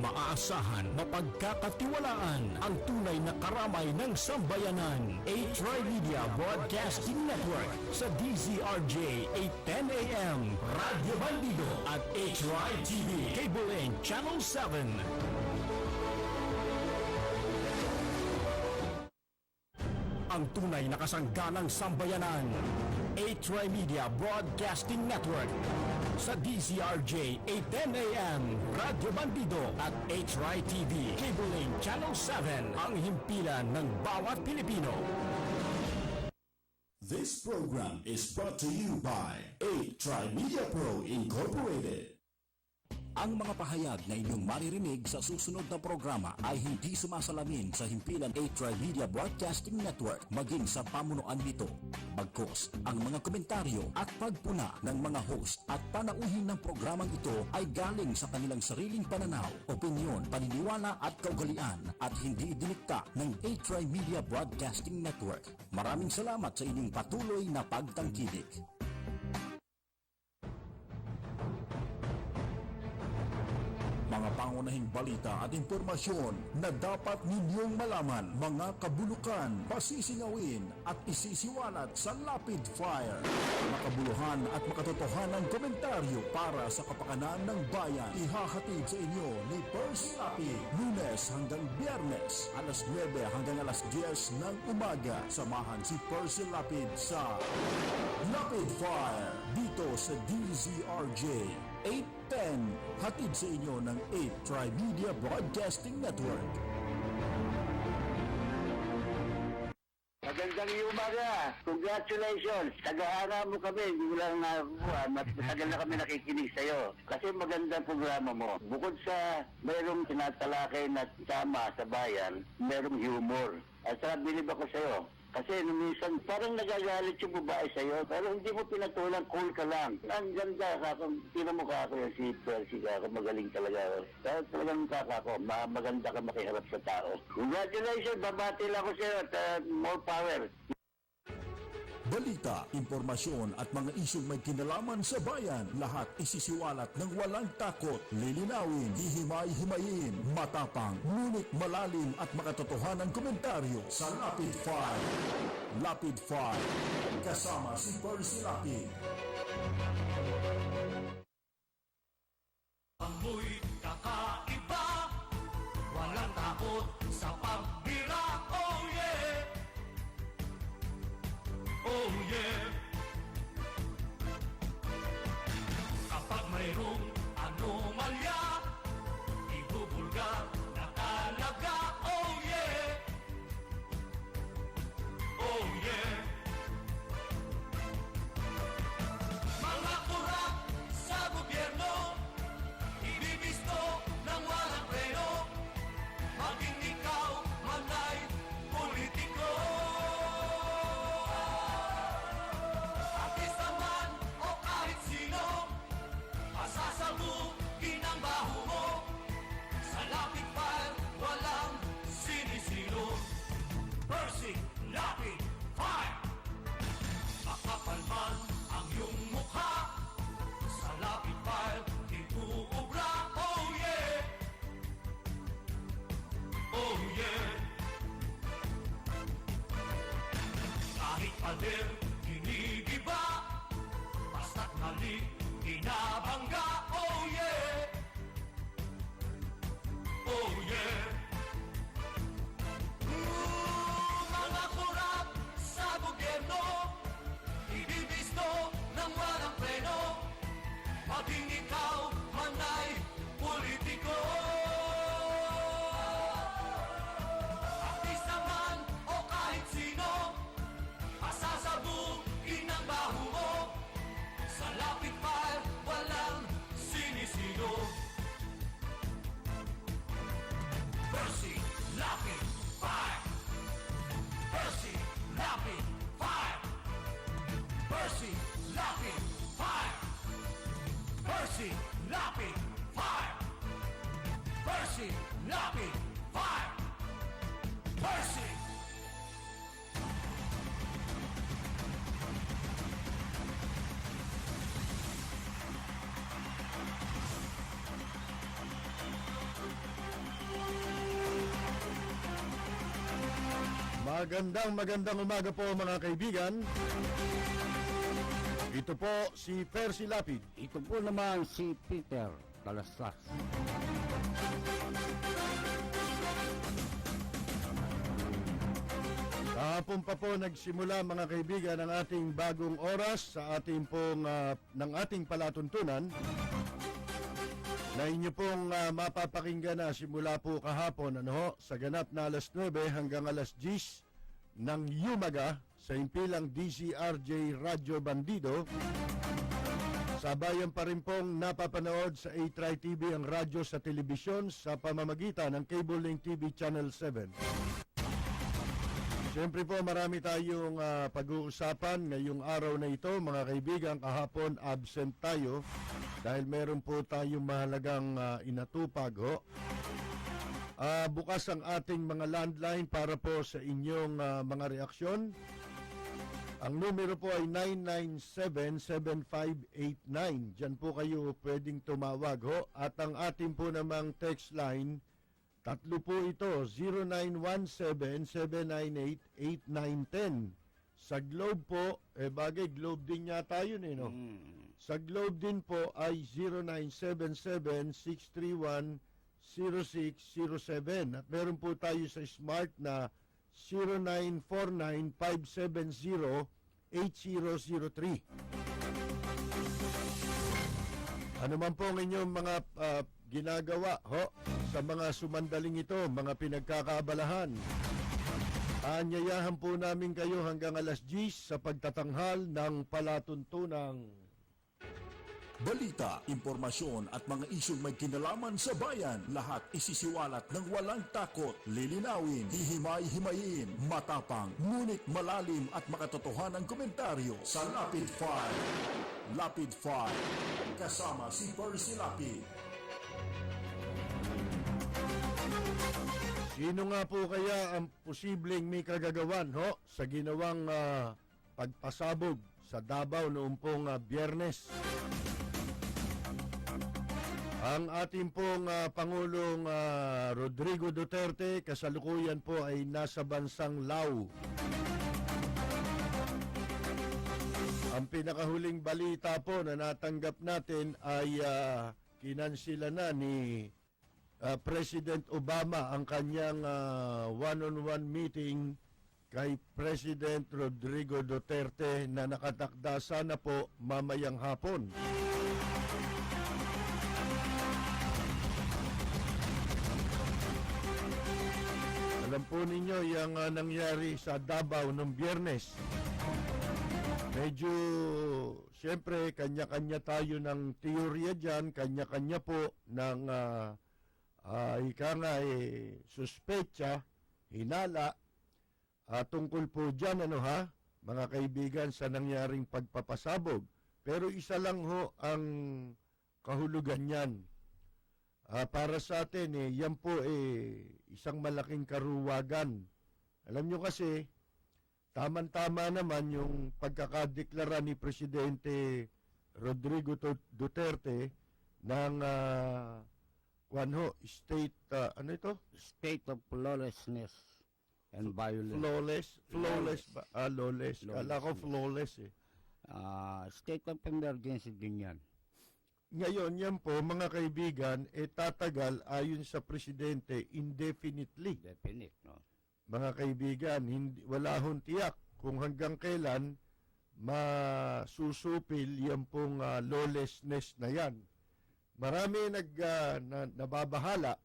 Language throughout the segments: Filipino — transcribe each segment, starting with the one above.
maaasahan, mapagkakatiwalaan, ang tunay na karamay ng sambayanan. A-Tri Media Broadcasting Network sa DZRJ 810 AM, Radyo Bandido at A-Tri TV, Cable Link Channel 7. Ang tunay na kasangganang sambayanan. A-Tri Media Broadcasting Network sa DZRJ 810 AM, Radyo Bandido at A-Tri TV, Cable Link Channel 7, ang himpilan ng bawat Pilipino. This program is brought to you by A-Tri Media Pro Incorporated. Ang mga pahayag na inyong maririnig sa susunod na programa ay hindi sumasalamin sa himpilan A-Tri Media Broadcasting Network maging sa pamunuan nito. Bagkus, ang mga komentaryo at pagpuna ng mga host at panauhin ng programang ito ay galing sa kanilang sariling pananaw, opinyon, paniniwala at kaugalian at hindi dinikta ng A-Tri Media Broadcasting Network. Maraming salamat sa inyong patuloy na pagtangkilik. Mga pangunahing balita at impormasyon na dapat ninyong malaman, mga kabulukan, pasisingawin at isisiwalat sa Lapid Fire. Makabuluhan at makatotohanan komentaryo para sa kapakanan ng bayan. Ihahatid sa inyo ni Percy Lapid, Lunes hanggang Biyernes, alas 9 hanggang alas 10 ng umaga. Samahan si Percy Lapid sa Lapid Fire dito sa DZRJ 810, hatid sa inyo ng A-Tri Media Broadcasting Network. Magandang umaga. Congratulations. Tagahanga mo kami. Hindi mo lang nakakuha. Matagal na kami nakikinig sa'yo. Kasi magandang programa mo. Bukod sa mayroong tinatalakay na tama sa bayan, mayroong humor. At saka bilib ako sa'yo. Kasi minsan parang nagagalit yung babae sa'yo, pero hindi mo pinatulang, cool ka lang. Ang ganda ka, pinamukha ko yung si Percy ka, magaling talaga. Kaya talagang kaka ko, maganda ka makiharap sa tao. Congratulations, babati lang ako sa'yo at more power. Balita, impormasyon at mga isyong may kinalaman sa bayan, lahat isisiwalat ng walang takot, lilinawin, hihimay-himayin, matapang, ngunit malalim at makatotohanan komentaryo sa Lapid 5. Lapid 5, kasama si Percy Lapid. Amoy kakaiba, walang takot sa pagbira, oh yeah! Oh yeah! Kapag mayroong anomalya, ibubulga na talaga, oh yeah! Oh yeah! Mga kurap sa gobyerno, ibibisto ng walang preno, maging ikaw man ay politiko. Artista man o kahit sino, pasasalubin ang baho mo. Sa Lapid Fire, walang sinisino. Percy Lapid Fire. Makapal man ang iyong mukha, sa Lapid Fire, ituubra, oh yeah! Oh yeah! Kahit pader, ginigiba, basta't mali, ginabangga, oh yeah! Oh yeah! Mga kurap sa gobyerno, ibibisto ng walang preno, maging ikaw man ay politiko. Artista man o kahit sino, pasasabugin ang baho mo. Sa Lapid Fire, walang sinisino. Percy Lapid Fire. Percy Lapid Fire. Percy Lapid Fire. Percy Lapid Fire. Percy Lapid Fire. Percy. Magandang umaga po mga kaibigan. Ito po si Percy Lapid. Ito po naman si Peter Talastas. Kahapon pa po nagsimula mga kaibigan ang ating bagong oras sa ating pong ng ating palatuntunan na inyo pong mapapakinggan na simula po kahapon sa ganap na alas 9 hanggang alas 10 ng umaga sa impilang DCRJ Radyo Bandido. Sabayan pa rin pong napapanood sa A-Try TV ang radyo sa telebisyon sa pamamagitan ng Cable Link TV Channel 7. Siyempre po marami tayong pag-uusapan ngayong araw na ito mga kaibigan. Kahapon absent tayo dahil meron po tayong mahalagang inatupag ho. Bukas ang ating mga landline para po sa inyong mga reaksyon. Ang numero po ay 997-7589. Diyan po kayo pwedeng tumawag ho. At ang ating po namang text line, tatlo po ito, 0917-798-8910. Sa Globe po, bagay Globe din yata yun no? Sa Globe din po ay 0977-631-0607. At meron po tayo sa Smart na 0949-570-8003. Ano man po ang inyong mga ginagawa sa mga sumandaling ito, mga pinagkakaabalahan. Aanyayahan po namin kayo hanggang alas 10 sa pagtatanghal ng palatuntunang Balita, impormasyon at mga isyong may kinalaman sa bayan, lahat isisiwalat ng walang takot, lilinawin, hihimay-himayin, matapang, ngunit malalim at makatotohanang komentaryo sa Lapid Fire. Lapid Fire, kasama si Percy Lapid. Sino nga po kaya ang posibleng may kagagawan sa ginawang pagpasabog sa Davao noong pong Biyernes? Ang ating pong Pangulong Rodrigo Duterte kasalukuyan po ay nasa bansang Lao. Ang pinakahuling balita po na natanggap natin ay kinansila na ni President Obama ang kanyang one-on-one meeting kay President Rodrigo Duterte na nakatakda sana po mamayang hapon. Alam po ninyo yung nangyari sa Davao noong Biyernes. Medyo, siyempre, kanya-kanya tayo ng teorya dyan, kanya-kanya po ng suspecha, hinala, tungkol po dyan, mga kaibigan, sa nangyaring pagpapasabog. Pero isa lang ho ang kahulugan yan. Para sa atin, yan po isang malaking karuwagan. Alam nyo kasi, tama-tama naman yung pagkakadeklara ni Presidente Rodrigo Duterte ng state, State of lawlessness and violence. Flawless ba? Lawless. Kala ko flawless State of emergency din yan. Ngayon, yan po, mga kaibigan, tatagal ayon sa Presidente indefinitely. Definite, no? Mga kaibigan, wala hong tiyak kung hanggang kailan masusupil yan pong lawlessness na yan. Marami nababahala.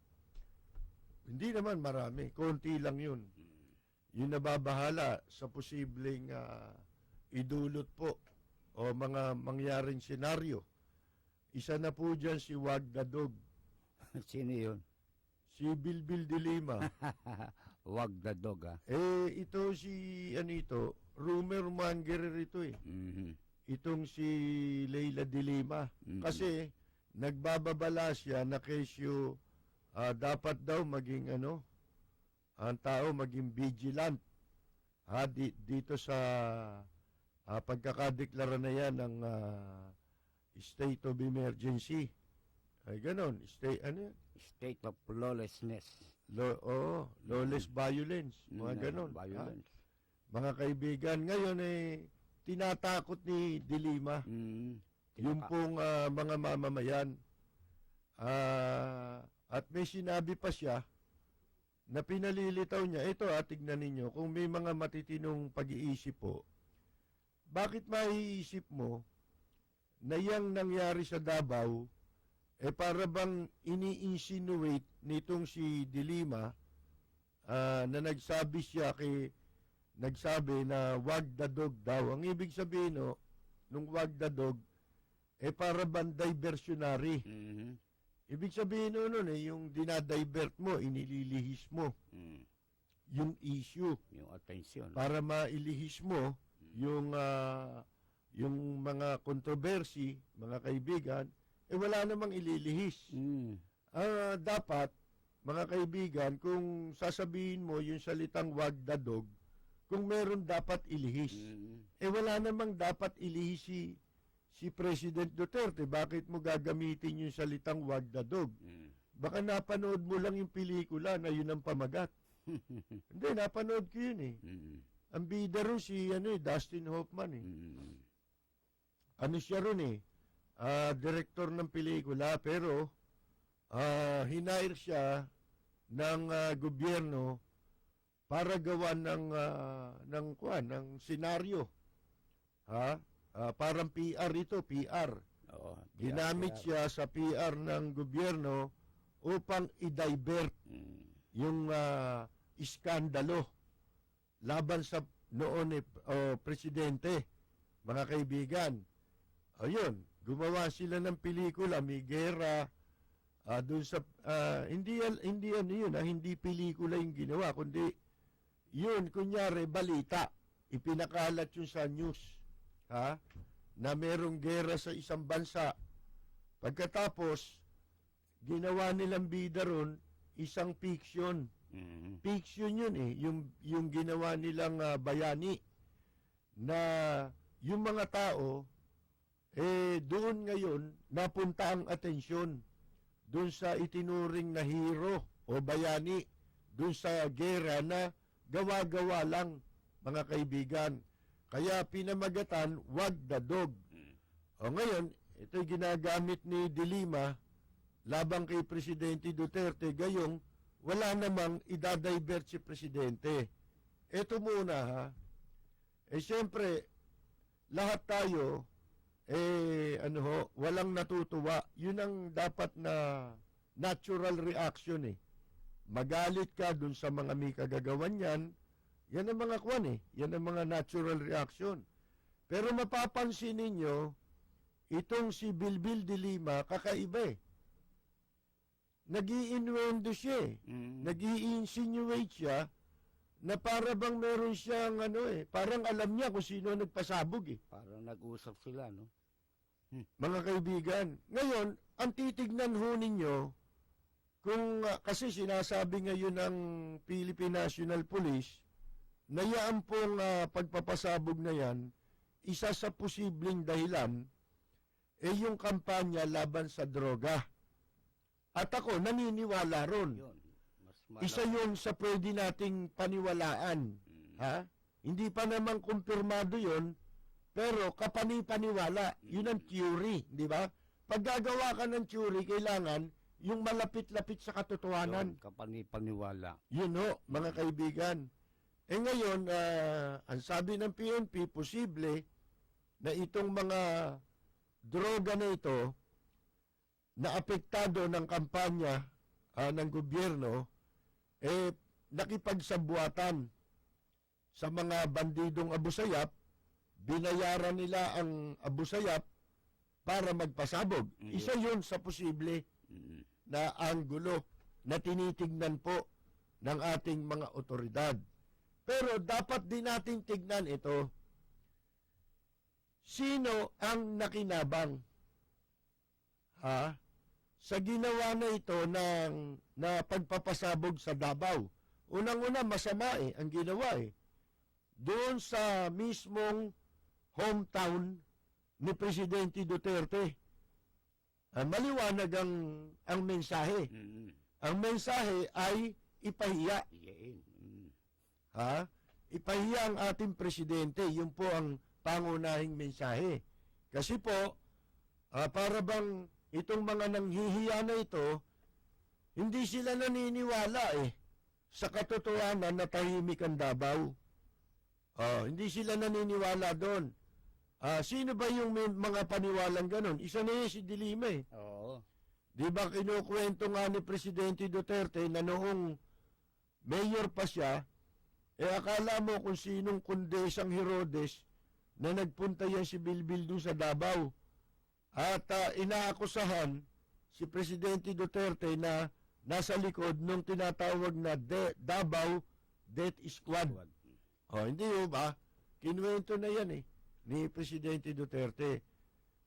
Hindi naman marami, konti lang yun. Yung nababahala sa posibleng idulot po o mga mangyaring senaryo. Isa na po dyan si Wagdadog. Sino yun? Si Bilbil de Lima. Wagdadog, Ito si, rumor monger ito Itong si Leila de Lima. Kasi, nagbababala siya na kesyo dapat daw maging ang tao maging vigilant dito sa pagkakadeklara na yan ng state of emergency. Ay ganon, State of lawlessness lawless violence, mga ganon. Violence. Mga kaibigan, ngayon tinatakot ni Dilima yung pong mga mamamayan. At may sinabi pa siya na pinalilitaw niya, ito tignan ninyo, kung may mga matitinong pag-iisip po, bakit maiisip mo na yang nangyari sa Davao, para bang ini-insinuate nitong si Dilima na nagsabi na wag the dog daw. Ang ibig sabihin nung wag the dog, para bang diversionary. Ibig sabihin nun yung dinadivert mo, inililihis mo yung issue. Yung attention. Para mailihis mo yung mga controversy, mga kaibigan, wala namang ililihis. Dapat, mga kaibigan, kung sasabihin mo yung salitang wag the dog, kung meron dapat ilihis. Wala namang dapat ilihis si President Duterte. Bakit mo gagamitin yung salitang wag the dog? Baka napanood mo lang yung pelikula na yun ang pamagat. Hindi, napanood ko yun Ang bida ron si Dustin Hoffman Ano siya ron director ng pelikula, pero hinair siya ng gobyerno para gawa ng senaryo. Parang PR ito, PR. Ginamit siya sa PR ng gobyerno upang i-divert yung iskandalo laban sa noon presidente, mga kaibigan. Ayun, gumawa sila ng pelikula, may gera, doon sa, hindi pelikula yung ginawa, kundi, yun, kunyari, balita, ipinakalat yun sa news, na merong gera sa isang bansa. Pagkatapos, ginawa nilang bida ron, isang fiction. Fiction yun yung ginawa nilang bayani, na yung mga tao, doon ngayon, napunta ang atensyon doon sa itinuring na hero o bayani, doon sa gera na gawa-gawa lang, mga kaibigan. Kaya pinamagatan, wag the dog. Ngayon, ito'y ginagamit ni Dilima labang kay Presidente Duterte, gayong wala namang idadivert si Presidente. Ito muna siyempre, lahat tayo, walang natutuwa. Yun ang dapat na natural reaction Magalit ka dun sa mga may kagagawan yan. Yan ang mga yan ang mga natural reaction. Pero mapapansin ninyo, itong si Bilbil Dilima, kakaiba Nag-i-innuendo siya Nag-i-insinuate siya na para bang meron siyang parang alam niya kung sino nagpasabog Parang nag-usap sila, no? Mga kaibigan, ngayon, ang titignan ho ninyo, kung kasi sinasabi ngayon ng Philippine National Police, na yan pong pagpapasabog na yan, isa sa posibleng dahilan, yung kampanya laban sa droga. At ako, naniniwala ron. Isa yun sa pwede nating paniwalaan. Hindi pa naman kumpirmado yun, pero kapani-paniwala. Yun ang theory, di ba? Pag gagawa ka ng theory, kailangan yung malapit-lapit sa katotohanan. Yun, kapani-paniwala. Yun mga kaibigan. Ngayon, ang sabi ng PNP, posible na itong mga droga na ito na apektado ng kampanya ng gobyerno, nakipagsabuatan sa mga bandidong abusayap, binayaran nila ang abusayap para magpasabog. Isa yun sa posible na anggulo na tinitignan po ng ating mga otoridad. Pero dapat din natin tignan ito. Sino ang nakinabang? Sa ginawa na ito na pagpapasabog sa Davao. Unang-una, masama ang ginawa Doon sa mismong hometown ni Presidente Duterte. Maliwanag ang mensahe. Ang mensahe ay ipahiya. Iyain. Ha? Ipahiya ang ating presidente. Yun po ang pangunahing mensahe. Kasi po, para bang itong mga nanghihiya na ito, hindi sila naniniwala sa katotohanan na tahimik ang Davao. Hindi sila naniniwala doon. Sino ba yung may mga paniwalang ganon? Isa na yun si Dilima Oo. Di ba kinukwento nga ni Presidente Duterte na noong mayor pa siya, akala mo kung sinong kundesang Herodes na nagpunta yan si Bilbil doon sa Davao. At inaakusahan si Presidente Duterte na nasa likod nung tinatawag na Davao Death Squad. Hindi ba? Kinuwento na yan ni Presidente Duterte.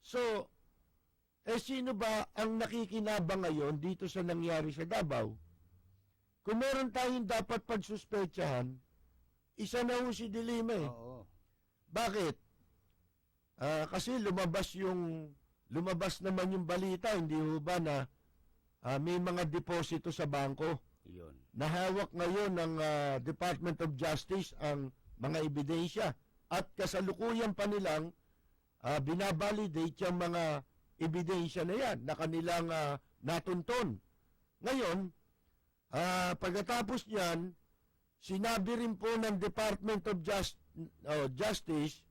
So, sino ba ang nakikinabang ngayon dito sa nangyari sa Davao? Kung meron tayong dapat pagsuspetsahan, isa na si Dilima Oo. Bakit? Kasi lumabas naman yung balita, hindi ho ba na may mga deposito sa bangko. Yun. Nahawak ngayon ng Department of Justice ang mga ebidensya at kasalukuyan pa nilang binabalidate yung mga ebidensya na yan na kanilang natunton. Ngayon, pagkatapos niyan, sinabi rin po ng Department of Justice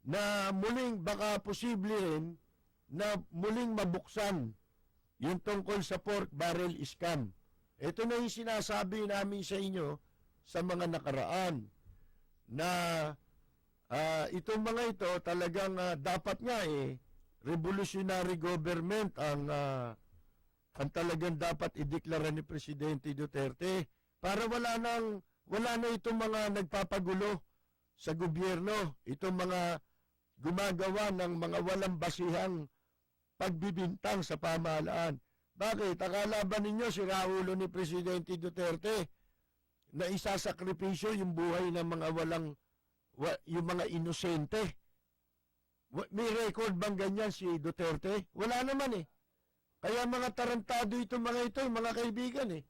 na muling baka posible rin na muling mabuksan yung tungkol sa pork barrel scam. Ito na yung sinasabi namin sa inyo sa mga nakaraan na itong mga ito talagang dapat nga revolutionary government ang talagang dapat ideklara ni Presidente Duterte para wala na itong mga nagpapagulo sa gobyerno, itong mga gumagawa ng mga walang basihang pagbibintang sa pamahalaan. Bakit? Akala ba ninyo si Raulo ni Presidente Duterte na isasakripisyo yung buhay ng mga yung mga inosente? May record bang ganyan si Duterte? Wala naman Kaya mga tarantado itong mga ito, mga kaibigan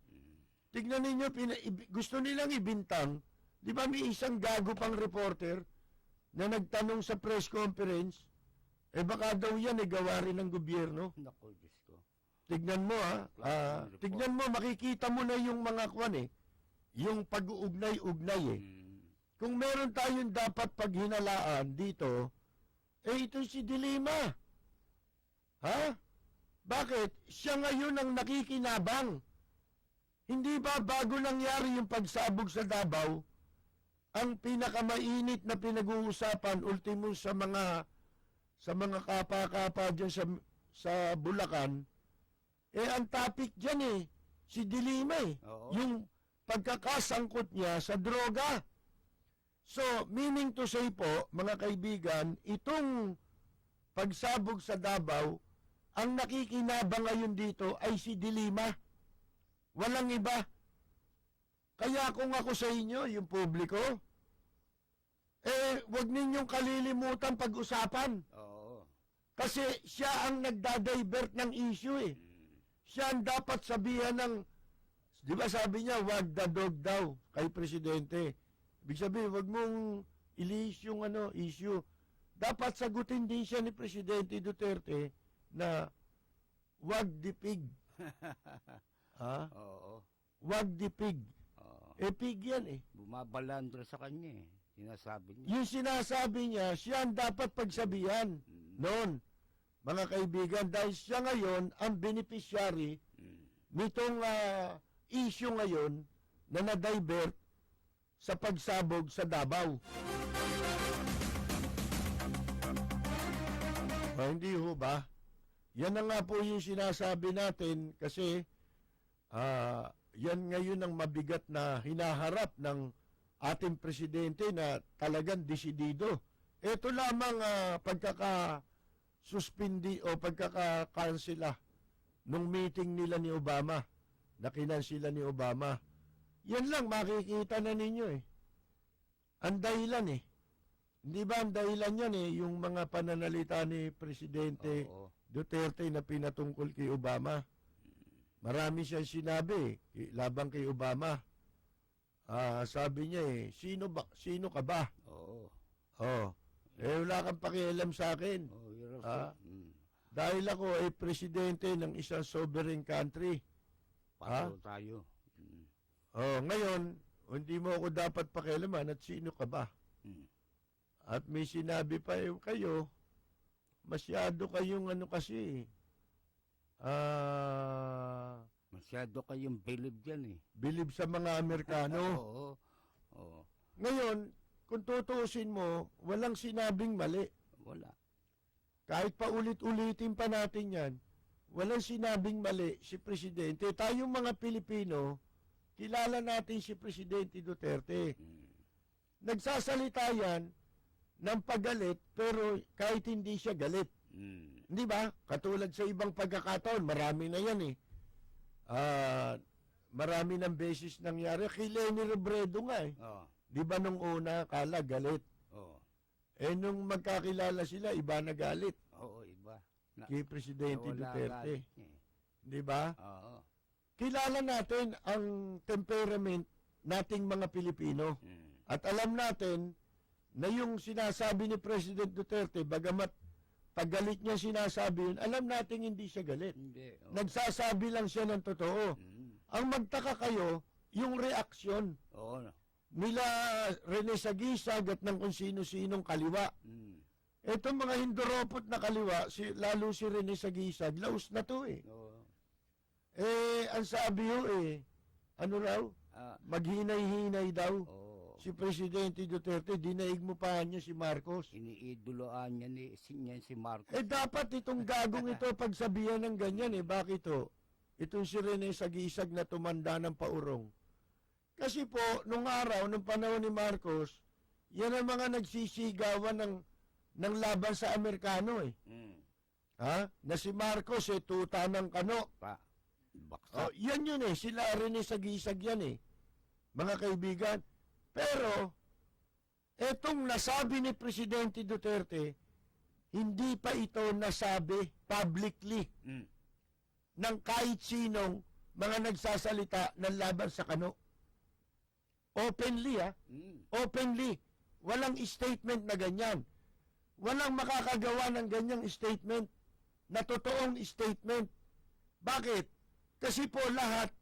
Tignan ninyo, gusto nilang ibintang. Di ba may isang gago pang reporter na nagtanong sa press conference, baka daw yan gawa rin ng gobyerno. Naku, Diyos ko. Tignan mo tignan mo, makikita mo na yung mga kwan yung pag-uugnay-ugnay Kung meron tayong dapat paghinalaan dito, ito si Dilima. Bakit? Siya ngayon ang nakikinabang. Hindi ba bago nangyari yung pagsabog sa Davao, ang pinakamainit na pinag-uusapan, ultimo sa mga kapa-kapa dyan sa Bulacan, ang topic dyan si Dilima Oo. Yung pagkakasangkot niya sa droga. So, meaning to say po, mga kaibigan, itong pagsabog sa Davao, ang nakikinabang ngayon dito ay si Dilima. Walang iba. Kaya kung ako sa inyo, yung publiko, wag ninyong kalilimutan pag-usapan. Oo. Kasi siya ang nagdadivert ng issue Siya ang dapat sabihan ng, di ba sabi niya, wag the dog daw kay Presidente. Ibig sabihin, wag mong ilis yung issue. Dapat sagutin din siya ni Presidente Duterte na wag the pig. Oo. Wag the pig. Oo. Pig yan Bumabalandra sa kanya Sinasabi niya. Yung sinasabi niya, siya ang dapat pagsabihan noon. Mga kaibigan, dahil siya ngayon ang beneficiary nitong issue ngayon na na-divert sa pagsabog sa Davao. Hindi ho ba? Yan na nga po yung sinasabi natin kasi yan ngayon ang mabigat na hinaharap ng ating presidente na talagang desidido. Ito lamang pagkaka-suspindi o pagkaka-cancela nung meeting nila ni Obama, na kinansila ni Obama. Yan lang makikita na ninyo Ang dahilan Hindi ba ang dahilan yan yung mga pananalita ni Presidente Oo. Duterte na pinatungkol kay Obama? marami siyang sinabi labang kay Obama. Sabi niya sino ka ba? Oo. Oh, wala kang pakialam sa akin. Oh, you're Ah. right. Dahil ako ay presidente ng isang sovereign country. Pato tayo. Ngayon, hindi mo ako dapat pakialaman at sino ka ba? At may sinabi pa kayo, masyado kayong kasi, Masyado kayong believe dyan eh. bilib sa mga Amerikano. Oo. Oo. Ngayon, kung tutuusin mo, walang sinabing mali. Wala. Kahit pa ulit-ulitin pa natin yan, walang sinabing mali si Presidente. Tayong mga Pilipino, kilala natin si Presidente Duterte. Nagsasalita yan ng paggalit, pero kahit hindi siya galit. Hindi ba? Katulad sa ibang pagkakataon, marami na yan eh. Marami ng beses nangyari. Kay Leni Robredo nga eh. Oo. Di ba nung una, kala galit. Oo. Nung magkakilala sila, iba na galit. Oo, iba. Kay Presidente Nawala Duterte. galit niya eh. Di ba? Oo. Kilala natin ang temperament nating mga Pilipino. At alam natin na yung sinasabi ni President Duterte, bagamat paggalit niya sinasabi yun, alam natin hindi siya galit. Hindi. Oo. Nagsasabi lang siya ng totoo. Ang magtaka kayo, yung reaksyon Oo. nila Rene Sagisag at ng kung sino-sinong kaliwa. Etong mga hinduropot na kaliwa, lalo si Rene Sagisag, laos na to eh. Oo. Ang sabi ano raw? Maghinay-hinay daw. Oo. Si Presidente Duterte, dinaig mo pa niya si Marcos. Iniidoloan niya si Marcos. Dapat itong gagong ito pagsabihan ng ganyan Bakit to? Itong si Rene Sagisag na tumanda ng paurong. Kasi po, nung araw, nung panahon ni Marcos, yan ang mga nagsisigawan ng laban sa Amerikano Na si Marcos tuta ng kano. Baksak. Yan yun sila Rene Sagisag yan mga kaibigan. Pero, etong nasabi ni Presidente Duterte, hindi pa ito nasabi publicly ng kahit sinong mga nagsasalita ng laban sa kano. Openly, Openly. Walang statement na ganyan. Walang makakagawa ng ganyang statement na totoong statement. Bakit? Kasi po lahat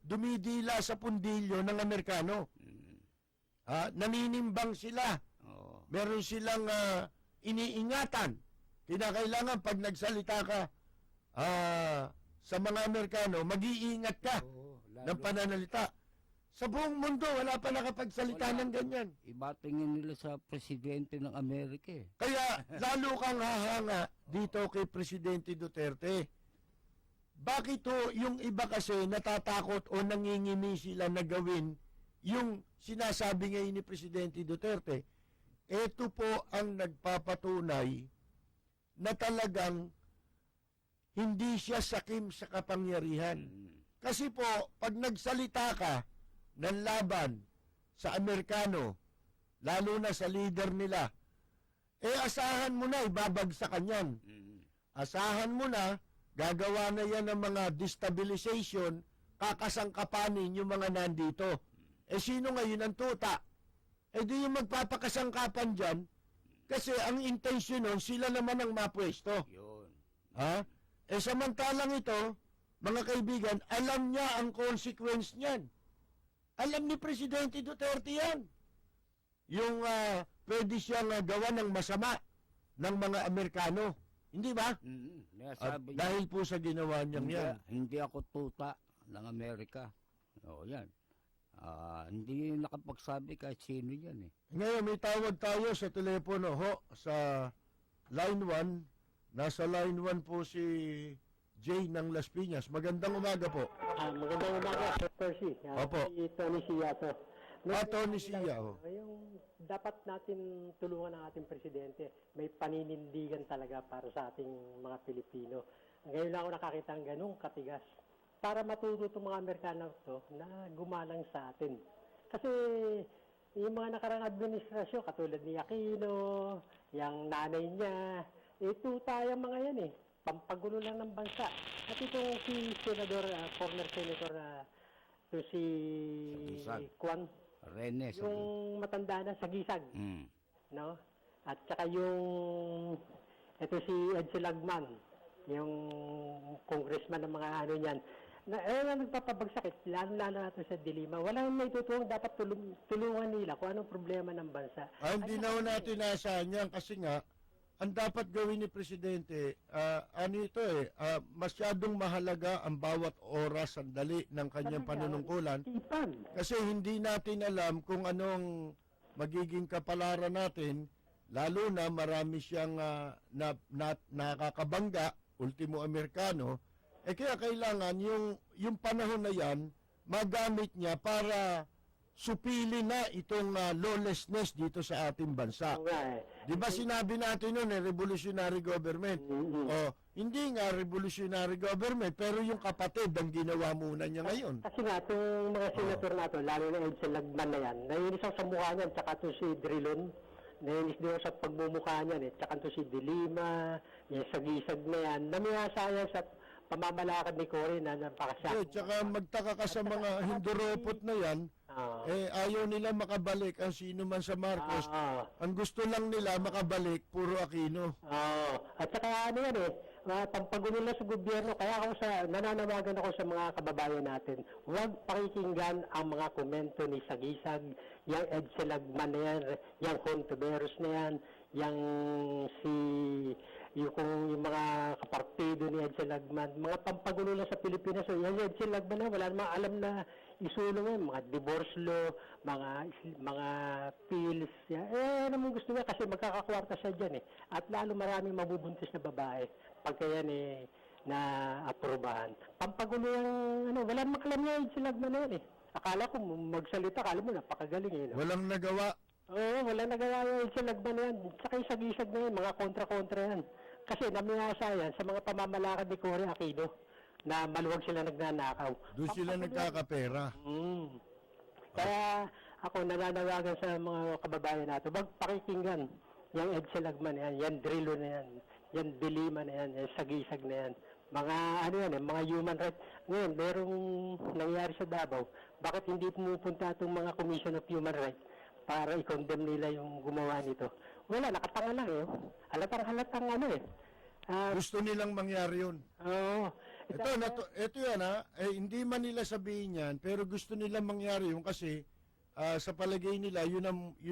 dumidila sa pundilyo ng Amerikano. Naninimbang sila. Oo. Meron silang iniingatan. Kinakailangan pag nagsalita ka sa mga Amerikano, mag-iingat ka Oo, ng pananalita. Sa buong mundo, wala pa nakapagsalita Wala. ng ganyan. Iba tingin nila sa presidente ng Amerika eh. Kaya lalo kang hahanga dito kay Presidente Duterte. Bakit yung iba kasi natatakot o nangingimi sila na gawin yung sinasabi ngayon ni Presidente Duterte? Ito po ang nagpapatunay na talagang hindi siya sakim sa kapangyarihan. Kasi po, pag nagsalita ka ng laban sa Amerikano, lalo na sa leader nila, asahan mo na, ibabagsakan yan. Asahan mo na, gagawa na yan ng mga destabilization, kakasangkapanin yung mga nandito. Sino ngayon ang tuta? Di yung magpapakasangkapan dyan, kasi ang intensyon nun, sila naman ang mapwesto. Yun. Samantalang ito, mga kaibigan, alam niya ang consequence niyan. Alam ni Presidente Duterte yan. Yung pwede siyang gawa ng masama ng mga Amerikano. Hindi ba? Nasabi niya, Dahil po sa ginawa niyang yan. hindi ako tuta ng Amerika. Oo, yan. Hindi nakapagsabi kahit sino yan eh. Ngayon, may tawag tayo sa telepono sa line 1. Nasa line 1 po si Jay ng Las Piñas. Magandang umaga po. Magandang umaga, Sir Percy. Opo. Si Tony Sia to. Tony Sia, Yung dapat natin tulungan ng ating presidente, may paninindigan talaga para sa ating mga Pilipino. Ngayon lang ako nakakita ng ganung katigas. Para matuto itong mga Amerikano to na gumalang sa atin. Kasi yung mga nakarang administrasyon, katulad ni Aquino, yung nanay niya, tuta yung mga yan eh. pampagulo lang ng bansa. At itong si Senador, former Senator, to si Sagisag. Kwan, Rene, sabi. yung matanda na sa Gisag, Mm. no? At saka yung, ito si Edsel Lagman, yung congressman ng mga ano niyan, na nagpapabagsak, lalo-lalo natin sa dilima. Walang may tutulong, dapat tulungan nila kung anong problema ng bansa. Hindi na ho natin naasahan yan kasi nga, ang dapat gawin ni Presidente, masyadong mahalaga ang bawat oras, sandali ng kanyang panunungkulan. Tipan. Kasi hindi natin alam kung anong magiging kapalaran natin, lalo na marami siyang nakakabangga, ultimo Amerikano, kaya kailangan yung panahon na yan, magamit niya para supili na itong lawlessness dito sa ating bansa. Oo nga eh. Di ba sinabi natin noon, revolutionary government? O, hindi nga revolutionary government, pero yung kapatid ang ginawa muna niya ngayon. Kasi nga, itong mga senator natin, lalo na Edsel Lagman na yan, nainis ako sa mukha niyan, tsaka ito si Drilon, nainis din ako sa pagmumukha niyan, tsaka ito si Dilima, yung sagisag na yan, namiyasa yan sa pamamalakad ni Cory na napakasya. Tsaka magtaka ka sa mga hinduropot na yan, ayaw nila makabalik ang sino man sa Marcos. Ang gusto lang nila makabalik, puro Aquino. At saka ano yan pampagulo na sa gobyerno, kaya ako nananawagan ako sa mga kababayan natin, huwag pakikinggan ang mga komento ni Sagisag, yung Edsel Lagman na yan, yung Hontiveros na yan, yung mga kapartido ni Edsel Lagman, mga pampagulo na sa Pilipinas. So, yung Edsel Lagman na, wala namang alam na isulong yan, mga divorce law, mga pills. Naman gusto niya kasi magkakakwarta siya dyan At lalo maraming mabubuntis na babae pagka yan na aprobahan. Pampagulo yung, wala namang alam niya Edsel Lagman na yan Akala ko magsalita, akala mo napakagaling Walang nagawa. Oo, wala nagawa yung Edsel Lagman na yan. Saka yung sagisag na yan, mga kontra-kontra yan. Kasi namiyasa yan sa mga pamamalakad ni Cory Aquino na maluwag sila nagnanakaw. Doon sila nagkakapera. Kaya ako nananawagan sa mga kababayan natin, wag pakikinggan yung Edsel Lagman na yan, yan Drillo na yan, yan Dilima na yan, yan Sagisag na yan. Mga mga human rights. Ngayon, merong nangyari sa Davao, bakit hindi pumupunta itong mga Commission of Human Rights para i-condemn nila yung gumawa nito? Wala, nakatanga lang halatang Gusto nilang mangyari yun. Oo. Ito yan hindi man nila sabihin yan, pero gusto nilang mangyari yun kasi sa palagay nila, yun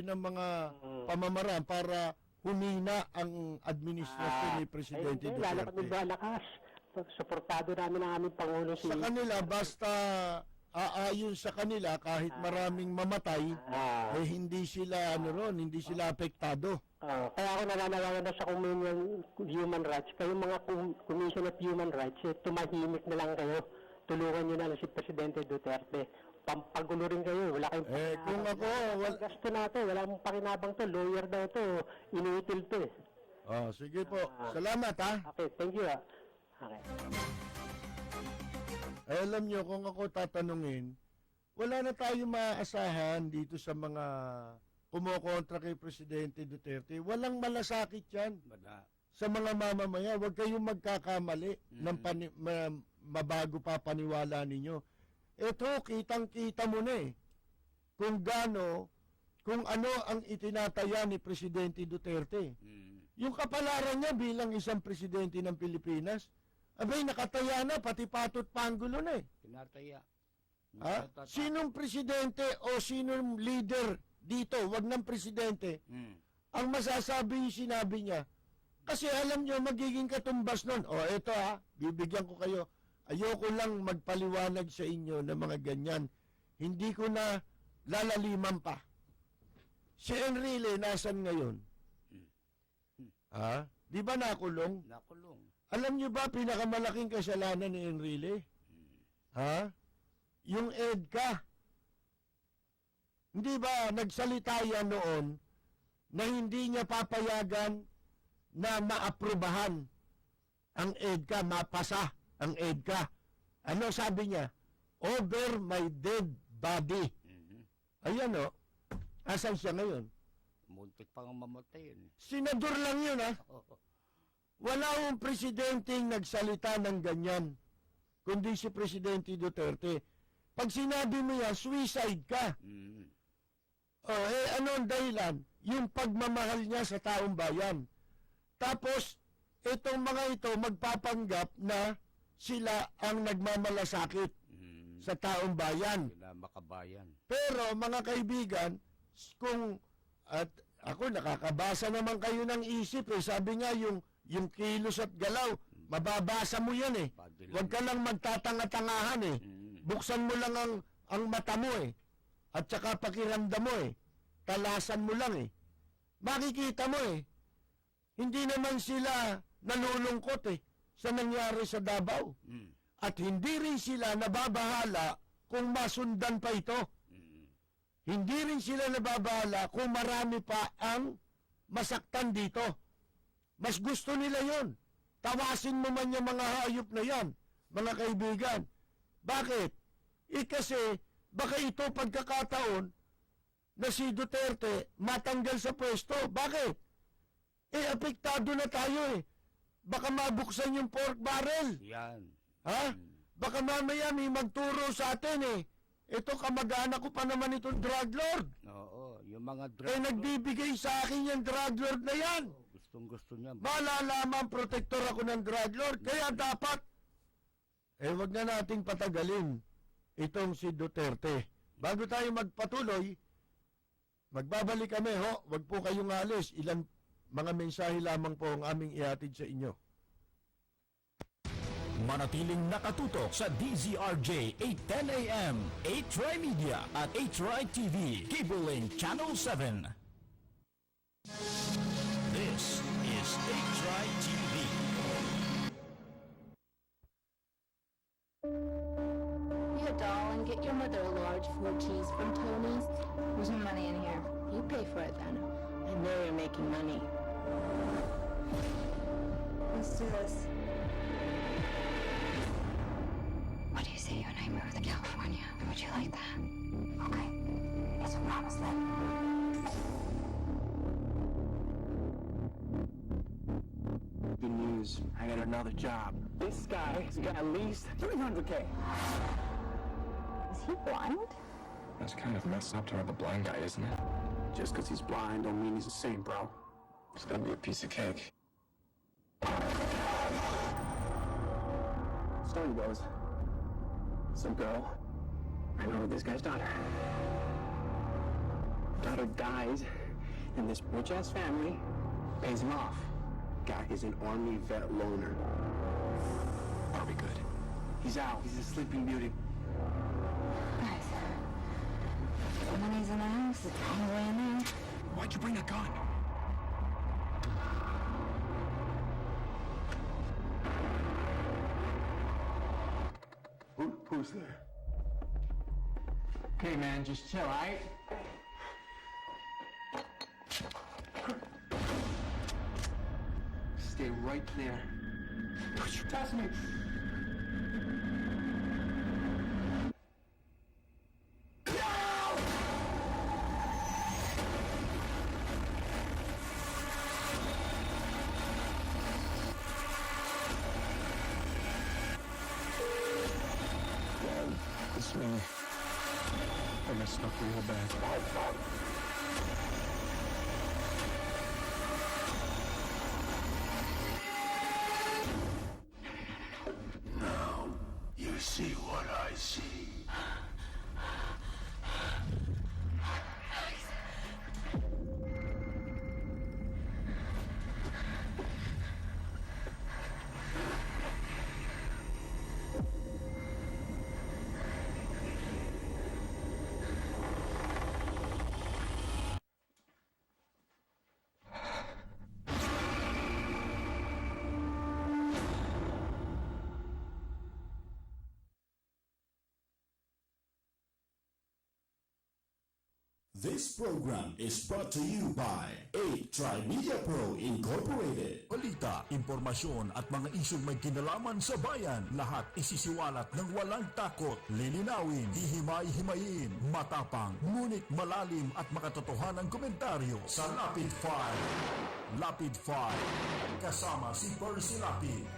ang mga pamamaraan para humina ang administrasyon ni Presidente Hindi, lalo kami Duterte. malakas. Suportado namin ang aming Pangulo Sa kanila, basta aayon sa kanila, kahit maraming mamatay, hindi sila hindi sila apektado. Kaya ako nananawagan na sa Commission of Human Rights. Kayong mga Commission of Human Rights, tumahimik na lang kayo. Tulungan nyo na lang si Presidente Duterte. Pampagulo rin kayo. Wala kayong Kung ako, gasto na to. Wala mong pakinabang to. Lawyer daw to. Inutil to sige po. Salamat Okay, thank you Okay. Alam nyo, kung ako tatanungin, wala na tayong maaasahan dito sa mga kumokontra kay Presidente Duterte. Walang malasakit yan sa mga mamamaya. Huwag kayong magkakamali ng mabago pa paniwala ninyo. Ito, kitang-kita mo na kung ano ang itinataya ni Presidente Duterte. Yung kapalaran niya bilang isang presidente ng Pilipinas, abay, nakataya na, pati patot panggulo na Tinataya. Sinong presidente o sinong leader dito, wag ng presidente, ang masasabi yung sinabi niya? Kasi alam nyo, magiging katumbas nun. Eto bibigyan ko kayo. Ayoko lang magpaliwanag sa inyo ng mga ganyan. Hindi ko na lalaliman pa. Si Enrile, nasan ngayon? Di ba nakulong? Nakulong. Alam niyo ba pinakamalaking kasalanan ni Enrile? Yung EDCA. Hindi ba nagsalita yan noon na hindi niya papayagan na maaprubahan ang EDCA, mapasa ang EDCA. Ano sabi niya? Over my dead body. Ayan Asan siya ngayon? Muntik pang mamatay yun. Senador lang yun Wala akong presidenteng nagsalita ng ganyan, kundi si Presidente Duterte. Pag sinabi mo yan, suicide ka. Mm. Ano ang dahilan? Yung pagmamahal niya sa taong bayan. Tapos, itong mga ito magpapanggap na sila ang nagmamalasakit sa taong bayan. Sila makabayan. Pero mga kaibigan, kung at ako nakakabasa naman kayo ng isip sabi nga yung kilos at galaw, mababasa mo yan Body Huwag ka lang magtatanga-tangahan Buksan mo lang ang mata mo At saka pakiramdam mo Talasan mo lang Makikita mo Hindi naman sila nalulungkot sa nangyari sa Davao. At hindi rin sila nababahala kung masundan pa ito. Hindi rin sila nababahala kung marami pa ang masaktan dito. Mas gusto nila yon. Tawasin mo man yung mga hayop na yan, mga kaibigan. Bakit? Kasi baka ito pagkakataon na si Duterte matanggal sa pwesto. Bakit? Apektado na tayo Baka mabuksan yung pork barrel. Yan. Ha? Baka mamaya may magturo sa atin Ito kamag-anak ko pa naman itong drug lord. Oo, yung mga drug Nagbibigay sa akin yung drug lord na yan. Gustong-gusto niya. Malalaman protector ako ng drug lord. Kaya dapat, wag na nating patagalin itong si Duterte. Bago tayo magpatuloy, magbabalik kami Wag po kayong alis. Ilan mga mensahe lamang po ang aming ihatid sa inyo. Manatiling nakatutok sa DZRJ 810 AM, 8 Media at 8 TV, Cable Link Channel 7. This is 8 TV. Yeah, darling, get your mother a large 4 cheese from Tony's. There's no money in here. You pay for it then. I know you're making money. Let's do this. What do you say you and I move to California? Would you like that? Okay. It's a promise then. Good news. I got another job. This guy has got at least $300K. Is he blind? That's kind of messed up to have a blind guy, isn't it? Just because he's blind don't mean he's the same, bro. It's gonna be a piece of cake. Story goes, some girl ran over this guy's daughter. Daughter dies, and this rich-ass family pays him off. Guy is an Army vet loner. Are we good? He's out. He's a sleeping beauty. Guys, the money's in the house. It's on the way in there. Why'd you bring a gun? Who's there? Okay, man, just chill, alright? Stay right there. Test me. It's me. I messed up real bad. Now you see what I see. This program is brought to you by 8 Media Pro Incorporated. Balita, impormasyon at mga isyong may kinalaman sa bayan, lahat isisiwalat ng walang takot, lilinawin, hihimay-himayin, matapang, ngunit malalim at makatotohanang komentaryo sa Lapid Fire. Lapid Fire, kasama si Percy Lapid.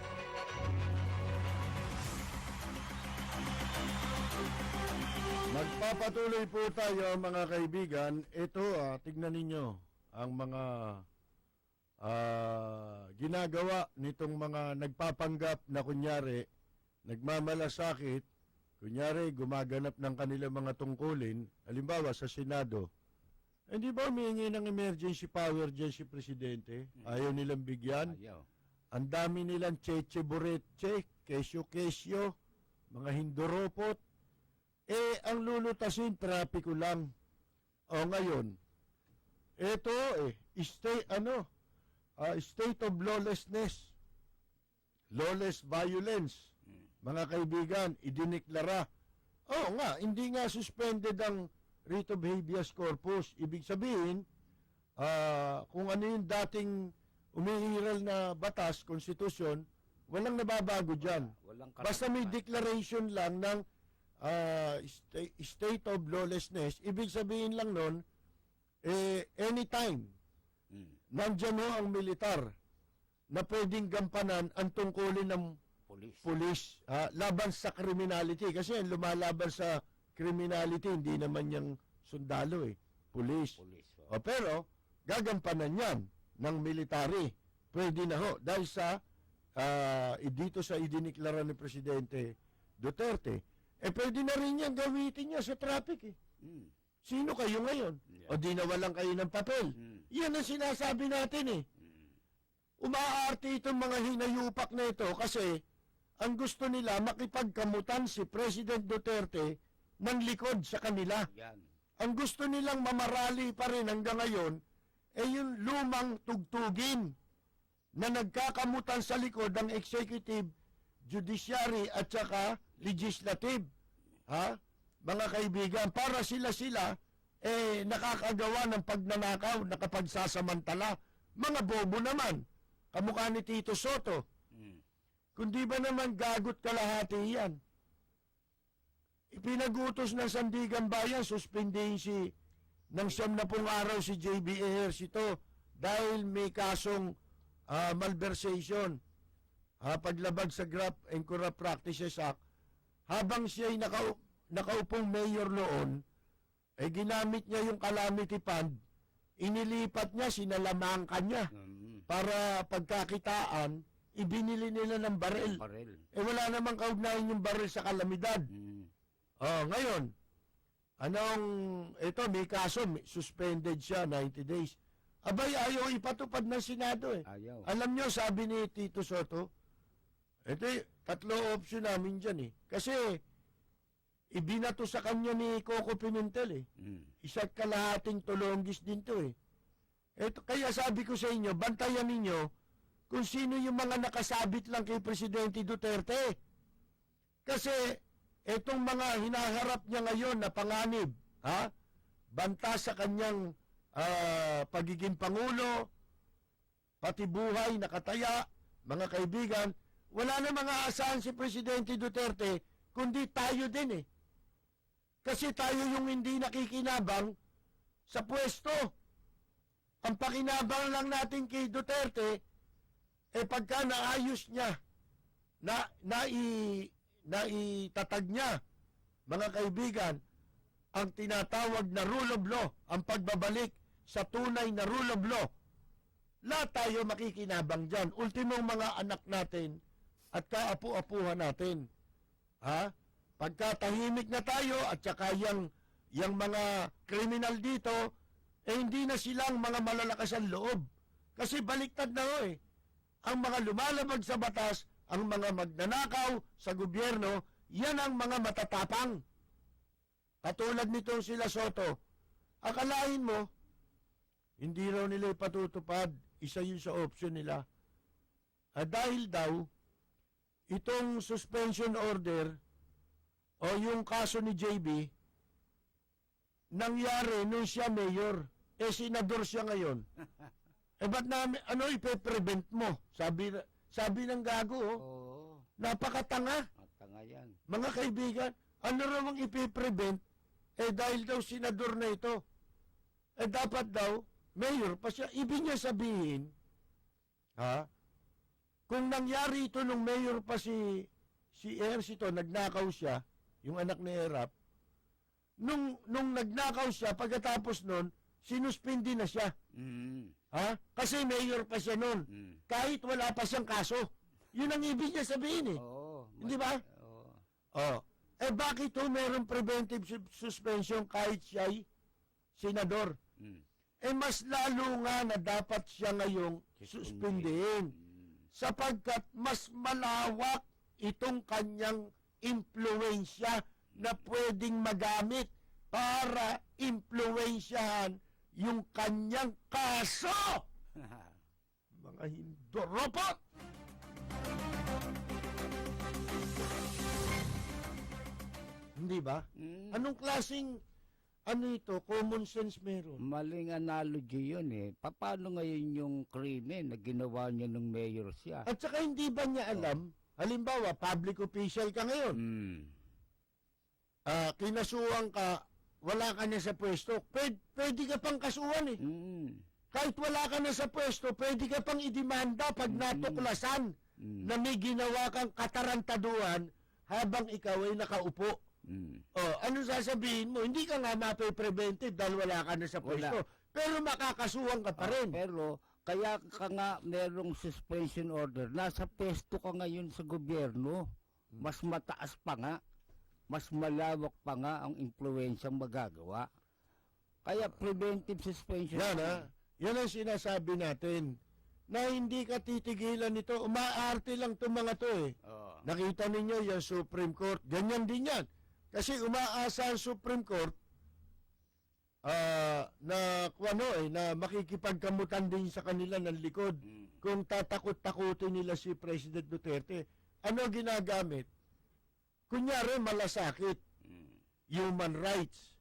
Magpapatuloy po tayo mga kaibigan. Ito, tignan ninyo ang mga ginagawa nitong mga nagpapanggap na kunyari, nagmamalasakit, kunyari gumaganap ng kanilang mga tungkulin, halimbawa sa Senado. Hindi ba humingi ng emergency power dyan si Presidente? Ayaw nilang bigyan? Ayaw. Ang dami nilang cheche-buretche, kesyo-kesyo, mga hindoropot. Ang lulutasin, trapiko lang. O ngayon, ito state of lawlessness, lawless violence. Mga kaibigan, idiniklara. Nga, hindi nga suspended ang writ of habeas corpus. Ibig sabihin, kung ano yung dating umiiral na batas, konstitusyon, walang nababago dyan. Basta may declaration lang ng state of lawlessness, ibig sabihin lang nun, anytime, nandyan ho ang militar na pwedeng gampanan ang tungkulin ng pulis laban sa criminality. Kasi lumalaban sa criminality, hindi naman yung sundalo pulis. Pero, gagampanan yan ng military. Pwede na ho. Dahil sa, dito sa idiniklara ni Presidente Duterte, pwede na rin yan gawitin niya sa traffic Sino kayo ngayon? O di nawalan kayo ng papel? Yan ang sinasabi natin Umaarte itong mga hinayupak na ito kasi ang gusto nila makipagkamutan si President Duterte ng likod sa kanila. Ang gusto nilang mamarali pa rin hanggang ngayon yung lumang tugtugin na nagkakamutan sa likod ng executive, judiciary at saka legislative. Mga kaibigan, para sila nakakagawa ng pagnanakaw, nakapagsasamantala. Mga bobo naman. Kamukha ni Tito Soto. Kundi ba naman gagot kalahati yan? Ipinagutos ng Sandigan Bayan, suspindihin ng 70 araw si JB Ejercito dahil may kasong malversation. Paglabag sa Graft and Corrupt Practices Act. Habang siya ay nakaupong mayor noon, ginamit niya yung calamity fund, inilipat niya, sinalamangkan niya, para pagkakitaan, ibinili nila ng baril. Wala namang kaugnayan yung baril sa kalamidad. Ngayon, may kaso, suspended siya, 90 days. Abay, ayaw ipatupad ng Senado Ayaw. Alam niyo, sabi ni Tito Soto, ito, 3 option namin dyan Kasi, ibinato sa kanya ni Coco Pimentel Isa't kalahating tulonggis din to Ito, kaya sabi ko sa inyo, bantayan ninyo kung sino yung mga nakasabit lang kay Presidente Duterte. Kasi, itong mga hinaharap niya ngayon na panganib, banta sa kanyang pagiging Pangulo, pati buhay, nakataya, mga kaibigan, wala na mga asahan si Presidente Duterte, kundi tayo din Kasi tayo yung hindi nakikinabang sa pwesto. Ang pakinabang lang natin kay Duterte, pagka naayos niya, naitatag niya, mga kaibigan, ang tinatawag na rule of law, ang pagbabalik sa tunay na rule of law, lahat tayo makikinabang dyan. Ultimong mga anak natin at kaapu-apuhan natin. Pagkatahimik na tayo at saka yung mga kriminal dito, hindi na silang mga malalakas ang loob. Kasi baliktad na Ang mga lumalabag sa batas, ang mga magnanakaw sa gobyerno, yan ang mga matatapang. Katulad nitong sila Soto. Akalain mo, hindi raw nila ipatutupad, isa yun sa option nila. Dahil daw, itong suspension order o yung kaso ni JB, nangyari nung siya mayor, senador siya ngayon. Ba't namin, ipe-prevent mo? Sabi ng gago, Oo. napakatanga. Ang tanga yan. Mga kaibigan, ano raw ang ipe-prevent? Dahil daw senador na ito. Dapat daw, mayor pa siya. Ibig niya sabihin, kung nangyari ito nung mayor pa si Ercito, nagnakaw siya, yung anak ni Erap, nung nagnakaw siya, pagkatapos nun, sinuspindi na siya. Kasi mayor pa siya nun. Kahit wala pa siyang kaso. Yun ang ibig niya sabihin eh. Oo. Hindi ba? Oo. Bakit mayroong preventive suspension kahit siya'y senador? Mas lalo nga na dapat siya ngayong suspindihin. Sapagkat mas malawak itong kanyang impluensya na pwedeng magamit para impluensyahan yung kanyang kaso. Mga hindoropot! Hindi ba? Anong klaseng ito, common sense meron? Maling analogy yun eh. Paano ngayon yung krimen na ginawa niya nung mayor siya? At saka hindi ba niya alam, halimbawa, public official ka ngayon, kinasuhan ka, wala ka na sa pwesto, pwede ka pang kasuhan eh. Kahit wala ka na sa pwesto, pwede ka pang idemanda pag natuklasan na may ginawa kang katarantaduhan habang ikaw ay nakaupo. Ano sasabihin mo? Hindi ka nga mape-preventive dahil wala ka na sa pwesto. Pero makakasuhan ka pa rin. Pero kaya ka nga merong suspension order. Nasa pwesto ka ngayon sa gobyerno. Mas mataas pa nga. Mas malawak pa nga ang impluensyang magagawa. Kaya preventive suspension. Yan ang sinasabi natin. Na hindi ka titigilan nito. Umaarte lang itong mga to eh. Nakita ninyo yung Supreme Court. Ganyan din yan. Kasi umaasa ang Supreme Court na makikipagkamutan din sa kanila ng likod kung tatakot-takutin nila si President Duterte. Ano ginagamit? Kunyari malasakit, human rights,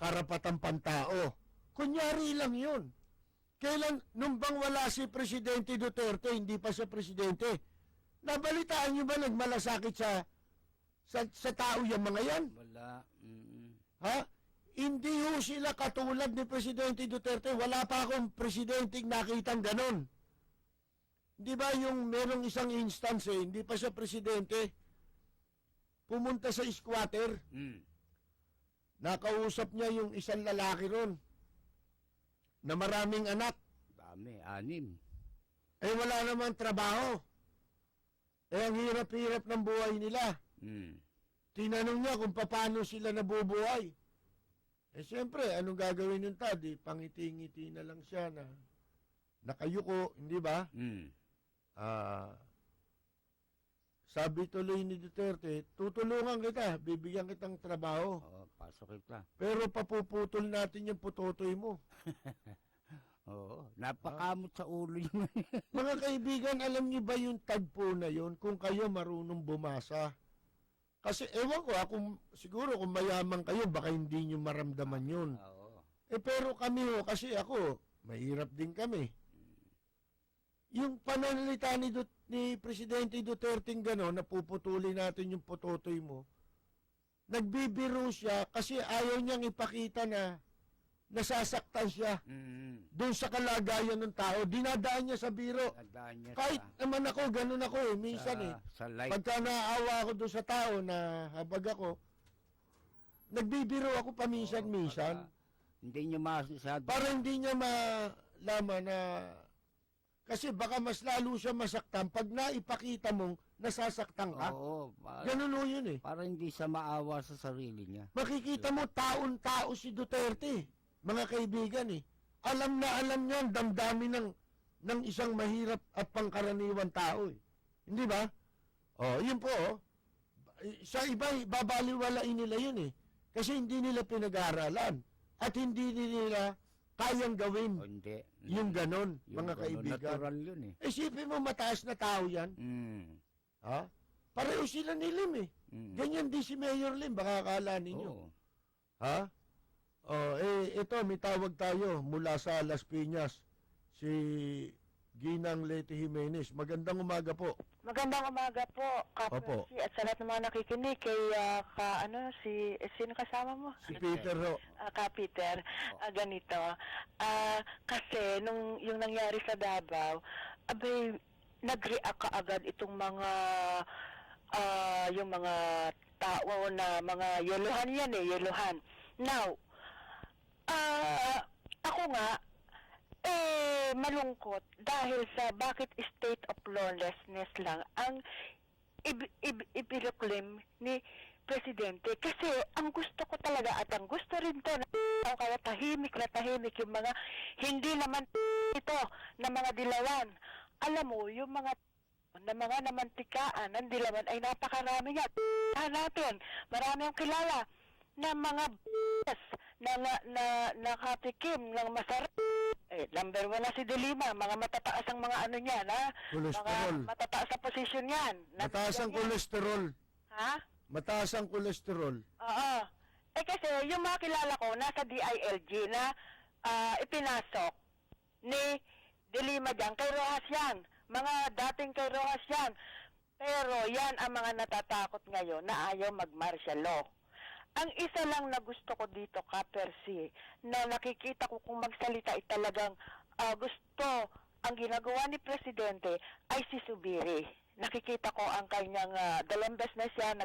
karapatang pantao. Kunyari lang yun. Kailan, nung bang wala si Presidente Duterte, hindi pa siya presidente, nabalitaan niyo ba nagmalasakit sa tao yung mga yan? Wala. Hindi ho sila katulad ni Presidente Duterte. Wala pa akong presidenteng nakitang ganon. Di ba yung merong isang instance hindi pa siya presidente, pumunta sa squatter, nakausap niya yung isang lalaki ron na maraming anak. Dami, 6. Wala namang trabaho. Ang hirap-hirap ng buhay nila. Tinanong niya kung paano sila nabubuhay. Siyempre, anong gagawin yung tadi? Pangiti-ngiti na lang siya na nakayuko, hindi ba? Sabi tuloy ni Duterte, tutulungan kita, bibigyan kitang trabaho. Pasok kita. Pero papuputol natin yung putotoy mo. Oo, napakamot sa ulo yun. Mga kaibigan, alam niyo ba yung tagpo na yun kung kayo marunong bumasa? Kasi ewan ko, siguro kung mayaman kayo, baka hindi nyo maramdaman yun. Pero kami kasi ako, mahirap din kami. Yung pananalita ni Presidente Duterte gano'n, napuputuli natin yung putotoy mo, nagbibiro siya kasi ayaw niyang ipakita na nasasaktan siya doon sa kalagayan ng tao. Dinadaan niya sa biro. Kahit naman ako, ganun ako minsan pagka naawa ako doon sa tao na habag ako, nagbibiro ako paminsan-minsan. Hindi niya masyado. Para hindi niya malaman na, kasi baka mas lalo siya masaktan pag naipakita mong nasasaktan ka. Ganun o yun eh. Para hindi siya maawa sa sarili niya. Makikita mo, taon-tao si Duterte, mga kaibigan eh. Alam na alam niya ang damdamin ng isang mahirap at pangkaraniwan tao eh. Hindi ba? Yun po sa iba, babaliwalain nila yun eh. Kasi hindi nila pinag-aaralan. At hindi nila kayang gawin. Hindi. Yung ganon, mga kaibigan. Natural yun eh. Isipin mo, mataas na tao yan. Pareho sila ni Lim eh. Ganyan din si Mayor Lim, baka akala ninyo. Ha? Ito, may tawag tayo mula sa Las Piñas. Si Ginang Leti Jimenez. Magandang umaga po. Magandang umaga po, Opo. Kapersi, at sa lahat ng mga nakikinig kay sino kasama mo? Si Peter ho. Ka Peter, ganito. Kasi nung yung nangyari sa Davao, abay nag-react kaagad itong mga yung mga tao na mga yeluhan yan yeluhan. Now, ako nga malungkot dahil sa bakit state of lawlessness lang ang ibinuklaim ni Presidente. Kasi ang gusto ko talaga at ang gusto rin to na kaya tahimik yung mga hindi naman ito na mga dilawan. Alam mo, yung mga namantikaan ng dilawan ay napakarami nga. Natin, marami ang kilala na mga na nakatikim ng masarap. Number 1 na si De Lima, mga matataas ang mga ano niya, Kolesterol. mga matataas ang posisyon niyan. Mataas ang kolesterol. Ha? Mataas ang kolesterol. Oo. Kasi yung mga kilala ko, nasa DILG na ipinasok ni De Lima dyan, kay Rojas yan. Mga dating kay Rojas yan. Pero yan ang mga natatakot ngayon na ayaw mag-martial law. Ang isa lang na gusto ko dito, Kapersi, na nakikita ko kung magsalita ay talagang gusto ang ginagawa ni Presidente ay si Subiri. Nakikita ko ang kanyang dalambes na siya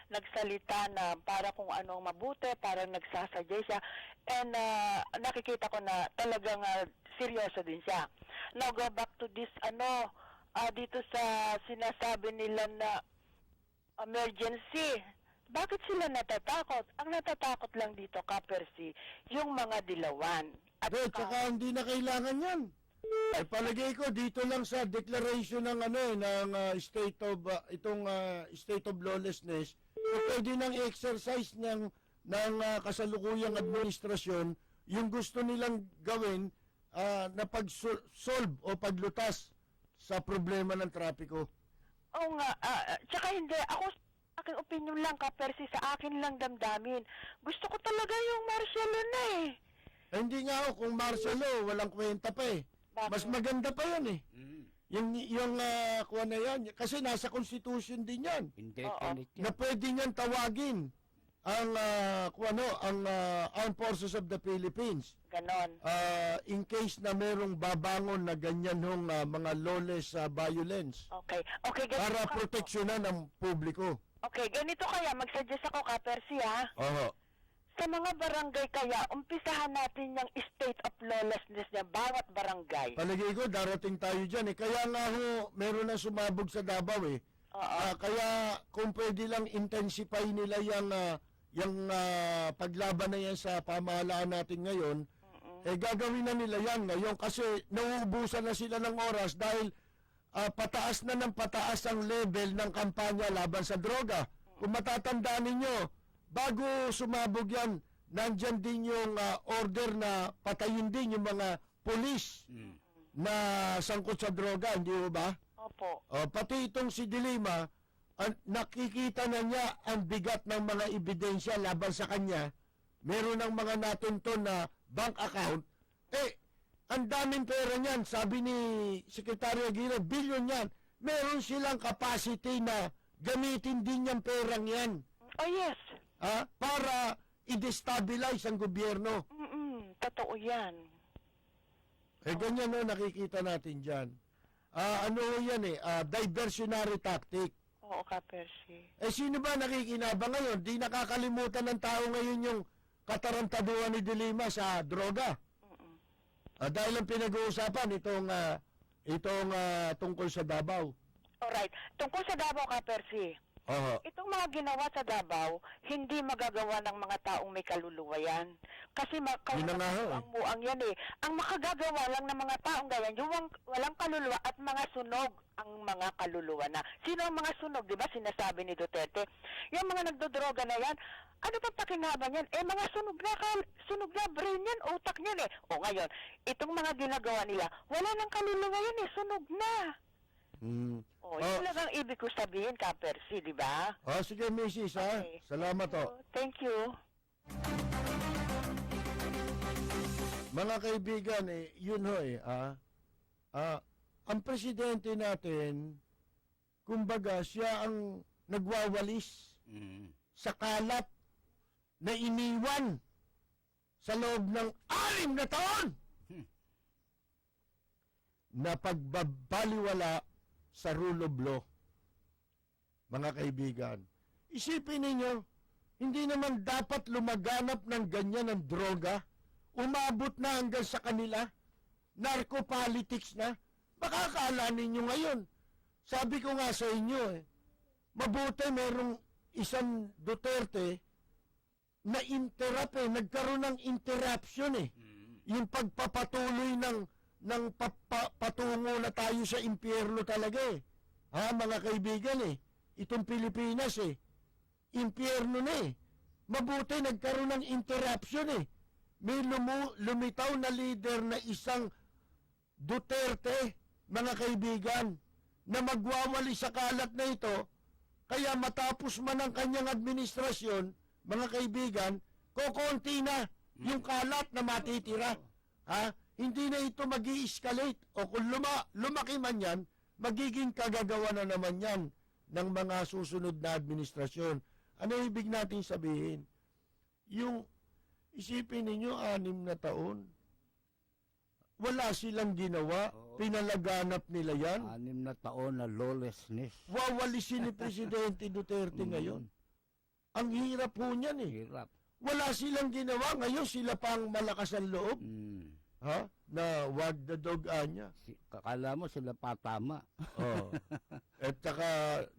nagsalita na para kung anong mabuti, parang nagsasadya siya. And nakikita ko na talagang seryoso din siya. Now go back to this dito sa sinasabi nila na emergency. Bakit sila natatakot? Ang natatakot lang dito, Kapersi, yung mga dilawan. Tsaka hindi na kailangan yan. Ay palagay ko dito lang sa declaration ng state of lawlessness, pwede nang exercise ng kasalukuyang administrasyon yung gusto nilang gawin na pag-solve o paglutas sa problema ng trapiko. Oo nga, tsaka hindi, aking opinion lang, Kapersi, sa akin lang damdamin. Gusto ko talaga yung martial law na Hindi nga kung martial law, walang kwenta pa Bakit? Mas maganda pa yan Yung kuha na yan, kasi nasa Constitution din yan. Indefinite yan. Na pwede niyan tawagin ang Armed Forces of the Philippines. Ganon. In case na merong babangon na ganyan hong mga lawless violence. Okay, ganito Para ka. proteksyonan ng publiko. Okay, ganito kaya, mag-suggest ako, Kapersi, ha? Oo. Sa mga barangay kaya, umpisahan natin yung state of lawlessness niya, bawat barangay. Palagay ko, darating tayo dyan Kaya nga meron na sumabog sa Davao kaya kung pwede lang intensify nila yung paglaban na yan sa pamahalaan natin ngayon, gagawin na nila yan ngayon kasi nauubusan na sila ng oras dahil pataas na ng pataas ang level ng kampanya laban sa droga. Kung matatandaan ninyo, bago sumabog yan, nandyan din yung order na patayin din yung mga pulis na sangkot sa droga, hindi ba? Opo. Pati itong si De Lima, nakikita na niya ang bigat ng mga ebidensya laban sa kanya. Meron ng mga natunton na bank account. Ang daming pera niyan, sabi ni Secretary Aguirre, billion yan. Meron silang capacity na gamitin din yung perang yan. Oh, yes. Para i-destabilize ang gobyerno. Totoo yan. Ganyan nakikita natin dyan. Yan diversionary tactic. Oo, Kapersi. Sino ba nakikinabang ngayon? Di nakakalimutan ng tao ngayon yung katarantaduhan ni De Lima sa droga. Dahil ang pinag-uusapan itong tungkol sa Davao. Alright. Tungkol sa Davao, Kapersi, itong mga ginawa sa Davao, hindi magagawa ng mga taong may kaluluwa yan. Kasi muang yan Ang makagagawa lang ng mga taong ganyan, yung walang kaluluwa at mga sunog ang mga kaluluwa na. Sino ang mga sunog? Diba sinasabi ni Duterte? Yung mga nagdodroga na yan, ano pa pakinabang yan? Mga sunog na brain yan, utak yan O ngayon, itong mga ginagawa nila, wala nang kaluluwa yan sunog na. Yun lang ang ibig ko sabihin, Kapersi, di ba? Sige, Mrs. Okay. Salamat Thank you. Mga kaibigan, yun ho ang presidente natin, kumbaga, siya ang nagwawalis sa kalat na iniwan sa loob ng 6 na taon na pagbabaliwala sa rule of law. Mga kaibigan, isipin ninyo, hindi naman dapat lumaganap ng ganyan ng droga. Umabot na hanggang sa kanila. Narco-politics na. Baka akala ninyo ngayon. Sabi ko nga sa inyo, mabuti merong isang Duterte na interrupt nagkaroon ng interruption Yung pagpapatuloy ng patungo na tayo sa impyerno talaga mga kaibigan Itong Pilipinas impyerno na Mabuti nagkaroon ng interruption May lumitaw na leader na isang Duterte, mga kaibigan, na magwawali sa kalat na ito, kaya matapos man ang kanyang administrasyon, mga kaibigan, kokonti na yung kalat na matitira. Hindi na ito mag-i-escalate. O kung lumaki man yan, magiging kagagawa na naman yan ng mga susunod na administrasyon. Ano ibig natin sabihin? Yung isipin ninyo, 6 na taon, wala silang ginawa, pinalaganap nila yan. 6 na taon na lawlessness. Wawalisin ni Presidente Duterte ngayon. Ang hirap po niyan Hirap. Wala silang ginawa, ngayon sila pang malakas ang loob. Na wag the dog anya. Kakala mo sila patama. At saka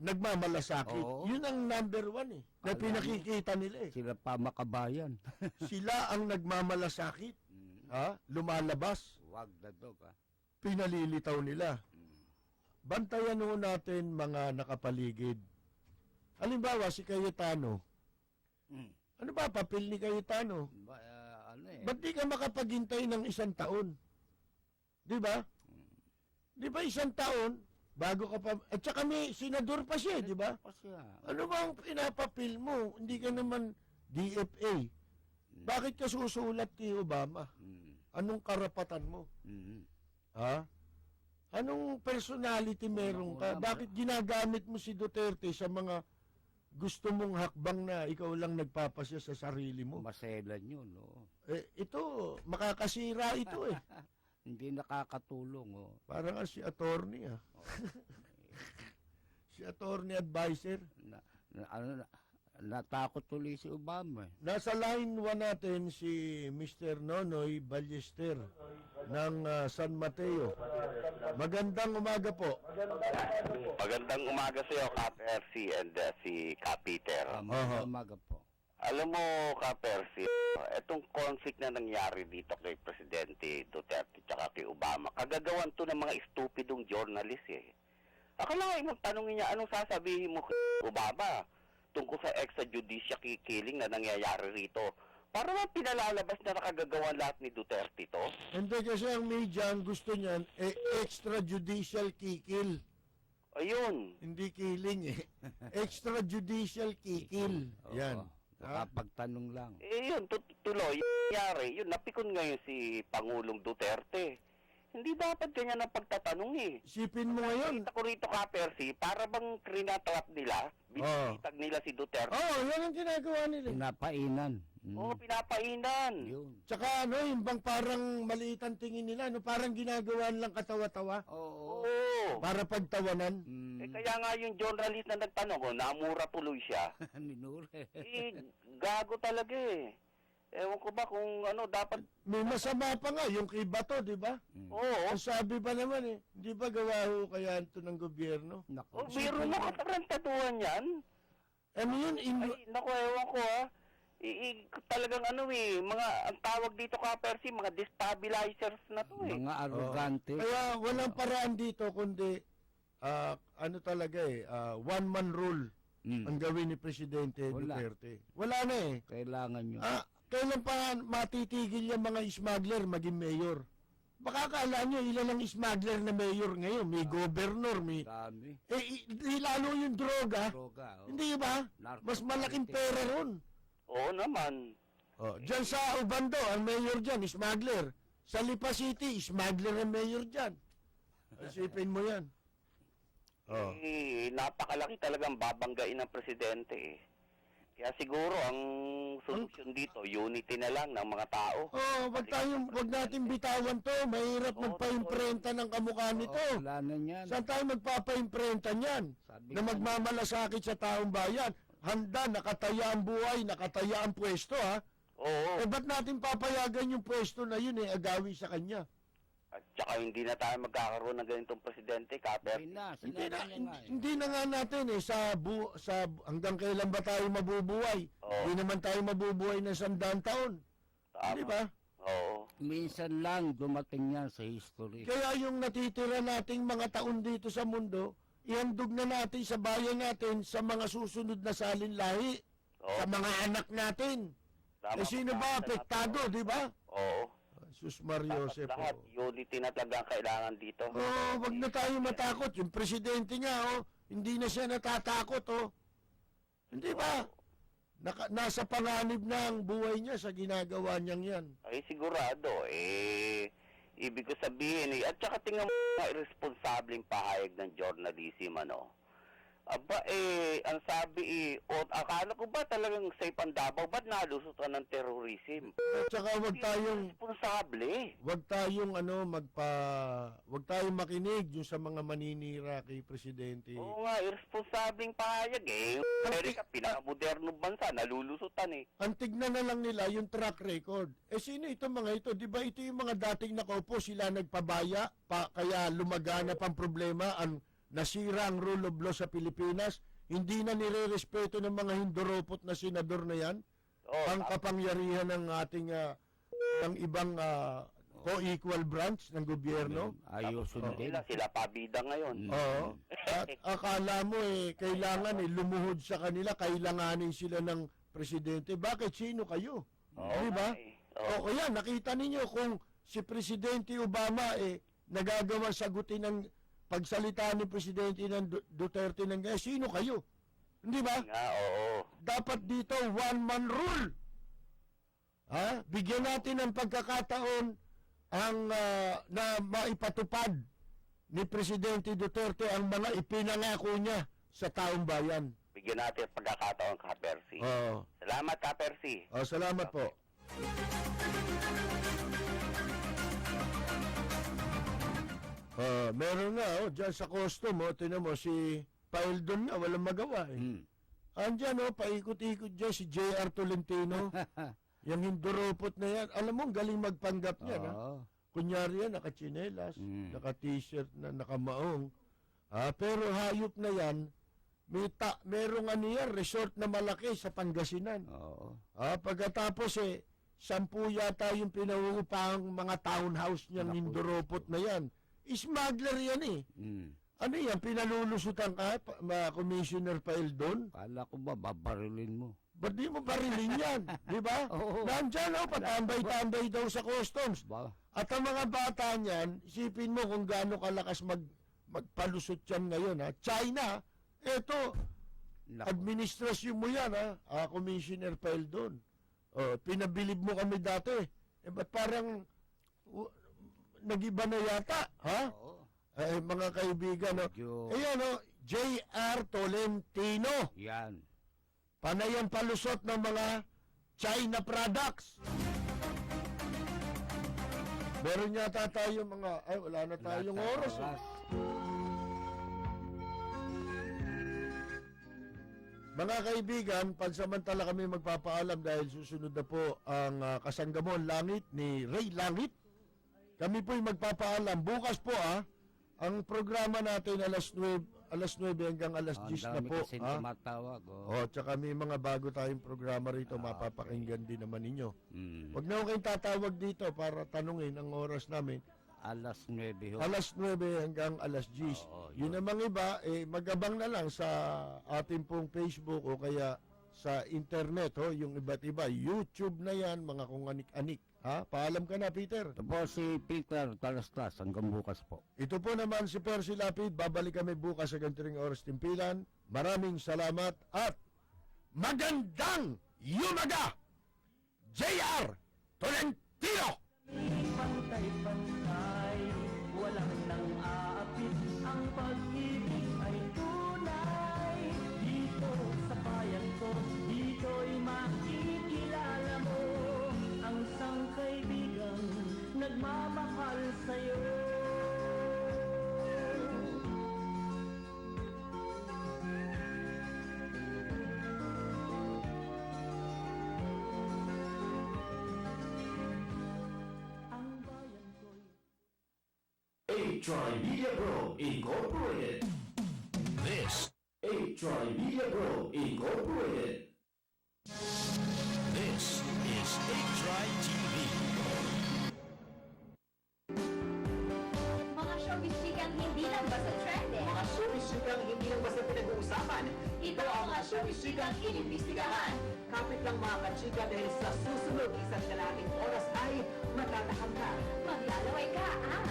nagmamalasakit. Yun ang number 1 na pinakikita nila Sila pa makabayan. Sila ang nagmamalasakit. Lumalabas. Wag the dog Pinalilitaw nila. Bantayan ho natin mga nakapaligid. Halimbawa si Cayetano. Ano ba papel ni Cayetano? Ba't di ka makapaghintay ng 1 taon? Di ba? Di ba 1 taon, bago ka pa, at saka may senador pa siya, di ba? Ano ba ang pinapapil mo? Hindi ka naman DFA. Bakit ka susulat kay Obama? Anong karapatan mo? Anong personality meron ka? Bakit ginagamit mo si Duterte sa mga gusto mong hakbang na ikaw lang nagpapasya sa sarili mo? Maselan yun, Ito, makakasira ito Hindi nakakatulong, Parang si attorney, Si attorney advisor. Natakot tuloy si Obama. Nasa line 1 natin si Mr. Nonoy Ballester ng San Mateo. Magandang umaga po. Magandang umaga sa iyo, Ka-Percy and si Ka-Peter. Magandang umaga po. Alam mo, Ka-Percy, itong conflict na nangyari dito kay Presidente Duterte at kay Obama, kagagawan to ng mga estupidong journalist Akalain mo, tanongin niya, anong sasabihin mo kay Obama tungkol sa extrajudicial killing na nangyayari rito? Para ba pinalalabas na nakagagawan lahat ni Duterte to? Hindi, kasi ang media, ang gusto niyan, extrajudicial kikil. Ayun. Hindi killing extrajudicial kikil. Yan. Nakapagtanong lang. Yun, tuloy. Nangyari, yun, napikon ngayon si Pangulong Duterte. Hindi dapat ganyan ang pagtatanong Sipin mo ngayon. Kita ko rito, Ka-Percy, para bang trinatrap nila, binibitag nila si Duterte. Yan ang ginagawa nila. Pinapainan. Pinapainan. Yun. Tsaka yung bang parang maliit ang tingin nila, parang ginagawa lang katawa-tawa. Oo. Para pagtawanan. Kaya nga yung journalist na nagtanong, namura tuloy siya. Minure. Gago talaga Ewan ko ba kung dapat... May masama pa nga, yung kay Bato, di ba? Oo. Ang sabi pa naman hindi ba gawa ho kaya ito ng gobyerno? Biro mo katarantatuhan yan. Ano yun? Naku, ewan ko talagang mga, ang tawag dito, Ka-Percy, mga destabilizers na to Mga arrogante. Kaya walang paraan dito kundi, talaga one-man rule ang gawin ni Presidente Duterte. Wala na Kailangan nyo. Kailan pa matitigil yung mga smuggler maging mayor? Baka akala nyo, ilan ang smuggler na mayor ngayon? May governor, may... Dami. Lalo yung droga. Hindi ba? Mas malaking pera ron. Oo naman. Oh, diyan sa Ubando, ang mayor diyan, smuggler. Sa Lipa City, smuggler ang mayor diyan. Isipin mo yan. Oh. Napakalaki talagang babanggain ng presidente eh. Kaya siguro ang solusyon dito, unity na lang ng mga tao. Wag natin bitawan to. Mahirap magpa-imprenta ng kamukha nito. Wala na yan. Saan tayo magpapa-imprenta niyan? Na magmamalasakit sa taong bayan. Handa, nakataya ang buhay, nakataya ang pwesto, ha? Oo. Ba't natin papayagan yung pwesto na yun, agawin sa kanya? At saka hindi na tayo magkakaroon ng ganitong presidente, Kaper. Hindi na nga natin hanggang kailan ba tayo mabubuhay? Hindi naman tayo mabubuhay ng 100 taon. Di ba? Oo. Minsan lang dumating yan sa history. Kaya yung natitira nating mga taon dito sa mundo, ihandog na natin sa bayan natin sa mga susunod na salinlahi, sa mga anak natin. Sino ba apektado, di ba? Oo. Sus Mario Joseph. Lahat, unity na talaga ang kailangan dito. Wag na tayo matakot. Yung presidente nga, hindi na siya natatakot, Hindi ba? Nasa panganib na ang buhay niya sa ginagawa niyang yan. Ay, sigurado. Ibig ko sabihin, at saka tingnan mo mga irresponsableng pahayag ng journalism, Aba, ang sabi, akala ko ba talagang safe ang Davao? Ba't nalusutan ng terrorism? At saka wag tayong makinig yung sa mga maninira kay presidente. Oo nga, irresponsableng pahayag Amerika, pinakamoderno bansa, nalulusutan Ang tignan na lang nila yung track record. Sino itong mga ito? Di ba ito yung mga dating nakaupo, sila nagpabaya, kaya lumaganap ang problema, nasira ang rule of law sa Pilipinas, hindi na nire-respeto ng mga hinduropot na senador na yan, ang kapangyarihan ng ating ng ibang co-equal branch ng gobyerno. Ayusin din. Sila pabida ngayon. Oo. At akala mo kailangan lumuhod sa kanila, kailanganin sila ng presidente. Bakit? Sino kayo? Di ba? O kaya nakita ninyo kung si Presidente Obama nagagawa sagutin ng pagsalita ni Presidente ng Duterte ng sino kayo? Hindi ba? Oo. Dapat dito one-man rule. Bigyan natin ng pagkakataon na maipatupad ni Presidente Duterte ang mga ipinangako niya sa taong bayan. Bigyan natin pagkakataon, Kapersi. Oo. Salamat, Kapersi. Salamat po. Meron nga, dyan sa custom, tinan mo, si Paildon nga, walang magawa Andyan, paikot-ikot dyan si J.R. Tolentino. Yung hinduropot na yan. Alam mo, galing magpanggap niya, Kunyari yan, naka-chinelas, naka-t-shirt na nakamaong. Pero hayop na yan, merong resort na malaki sa Pangasinan. Pagkatapos 10 yata yung pinauupang mga townhouse niyang hinduropot na yan. Smuggler yan Ano yan, pinalulusutan ka, Commissioner Paildon? Kala ko ba, babarilin mo? Ba't di mo barilin yan? Di ba? Nandyan, patambay-tambay daw sa customs. At ang mga bata niyan, isipin mo kung gaano kalakas magpalusot yan ngayon. China, eto, administrasyon mo yan, Commissioner Paildon. Pinabilib mo kami dati. Ba't parang nag-iba na yata, mga kaibigan, ayan, J.R. Tolentino. Yan. Panay ang palusot ng mga China products. Meron yata tayo wala na tayong oras. Mga kaibigan, pansamantala kami magpapaalam dahil susunod na po ang Kasanggamon Langit ni Ray Langit. Kami po'y magpapaalam. Bukas po ang programa natin alas 9 hanggang alas 10 na po. Ang dami kasing tumatawag. Tsaka may mga bago tayong programa rito, mapapakinggan din naman ninyo. Huwag na kayong tatawag dito para tanungin ang oras namin. Alas 9 Alas 9 hanggang alas 10. Yun namang iba, magabang na lang sa ating pong Facebook o kaya sa internet, yung iba't iba. YouTube na yan, mga kung anik-anik. Paalam ka na, Peter. Ito po si Peter Talastas, hanggang bukas po. Ito po naman si Percy Lapid. Babalik kami bukas sa ganitong oras timpilan. Maraming salamat at magandang yumaga! J.R. Tolentino! Pantay-pantay, walang nang aapit, ang pag-ibig ay tunay. Dito sa bayan ko, dito'y makikilala mo ang isang kaibigang nagmamahal sa'yo. Ang bayan ko'y 8-Tri-Media Pro Incorporated. This, 8-Tri-Media Pro Incorporated. this is 8-Try TV. Mga showbiz chikang hindi lang basta trending. Mga showbiz chikang hindi lang basta pinag-uusapan. Ito ang mga showbiz chikang inimbestigahan. Kapit lang mga kachika dahil sa susunod isang kalating oras ay matatakam ka. Maglalaway ka at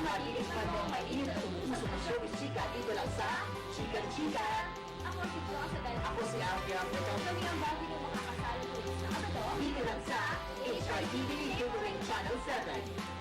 Matitikman mo ang mainit at umuusok ng showbiz chika dito lang sa Chikan Chika. Ako si Joa sa dahil Ako si Alfie Africa. kami ang bago ng makakasalo tuwing sa Sabado. Dito lang sa HRTV Cable Channel 7.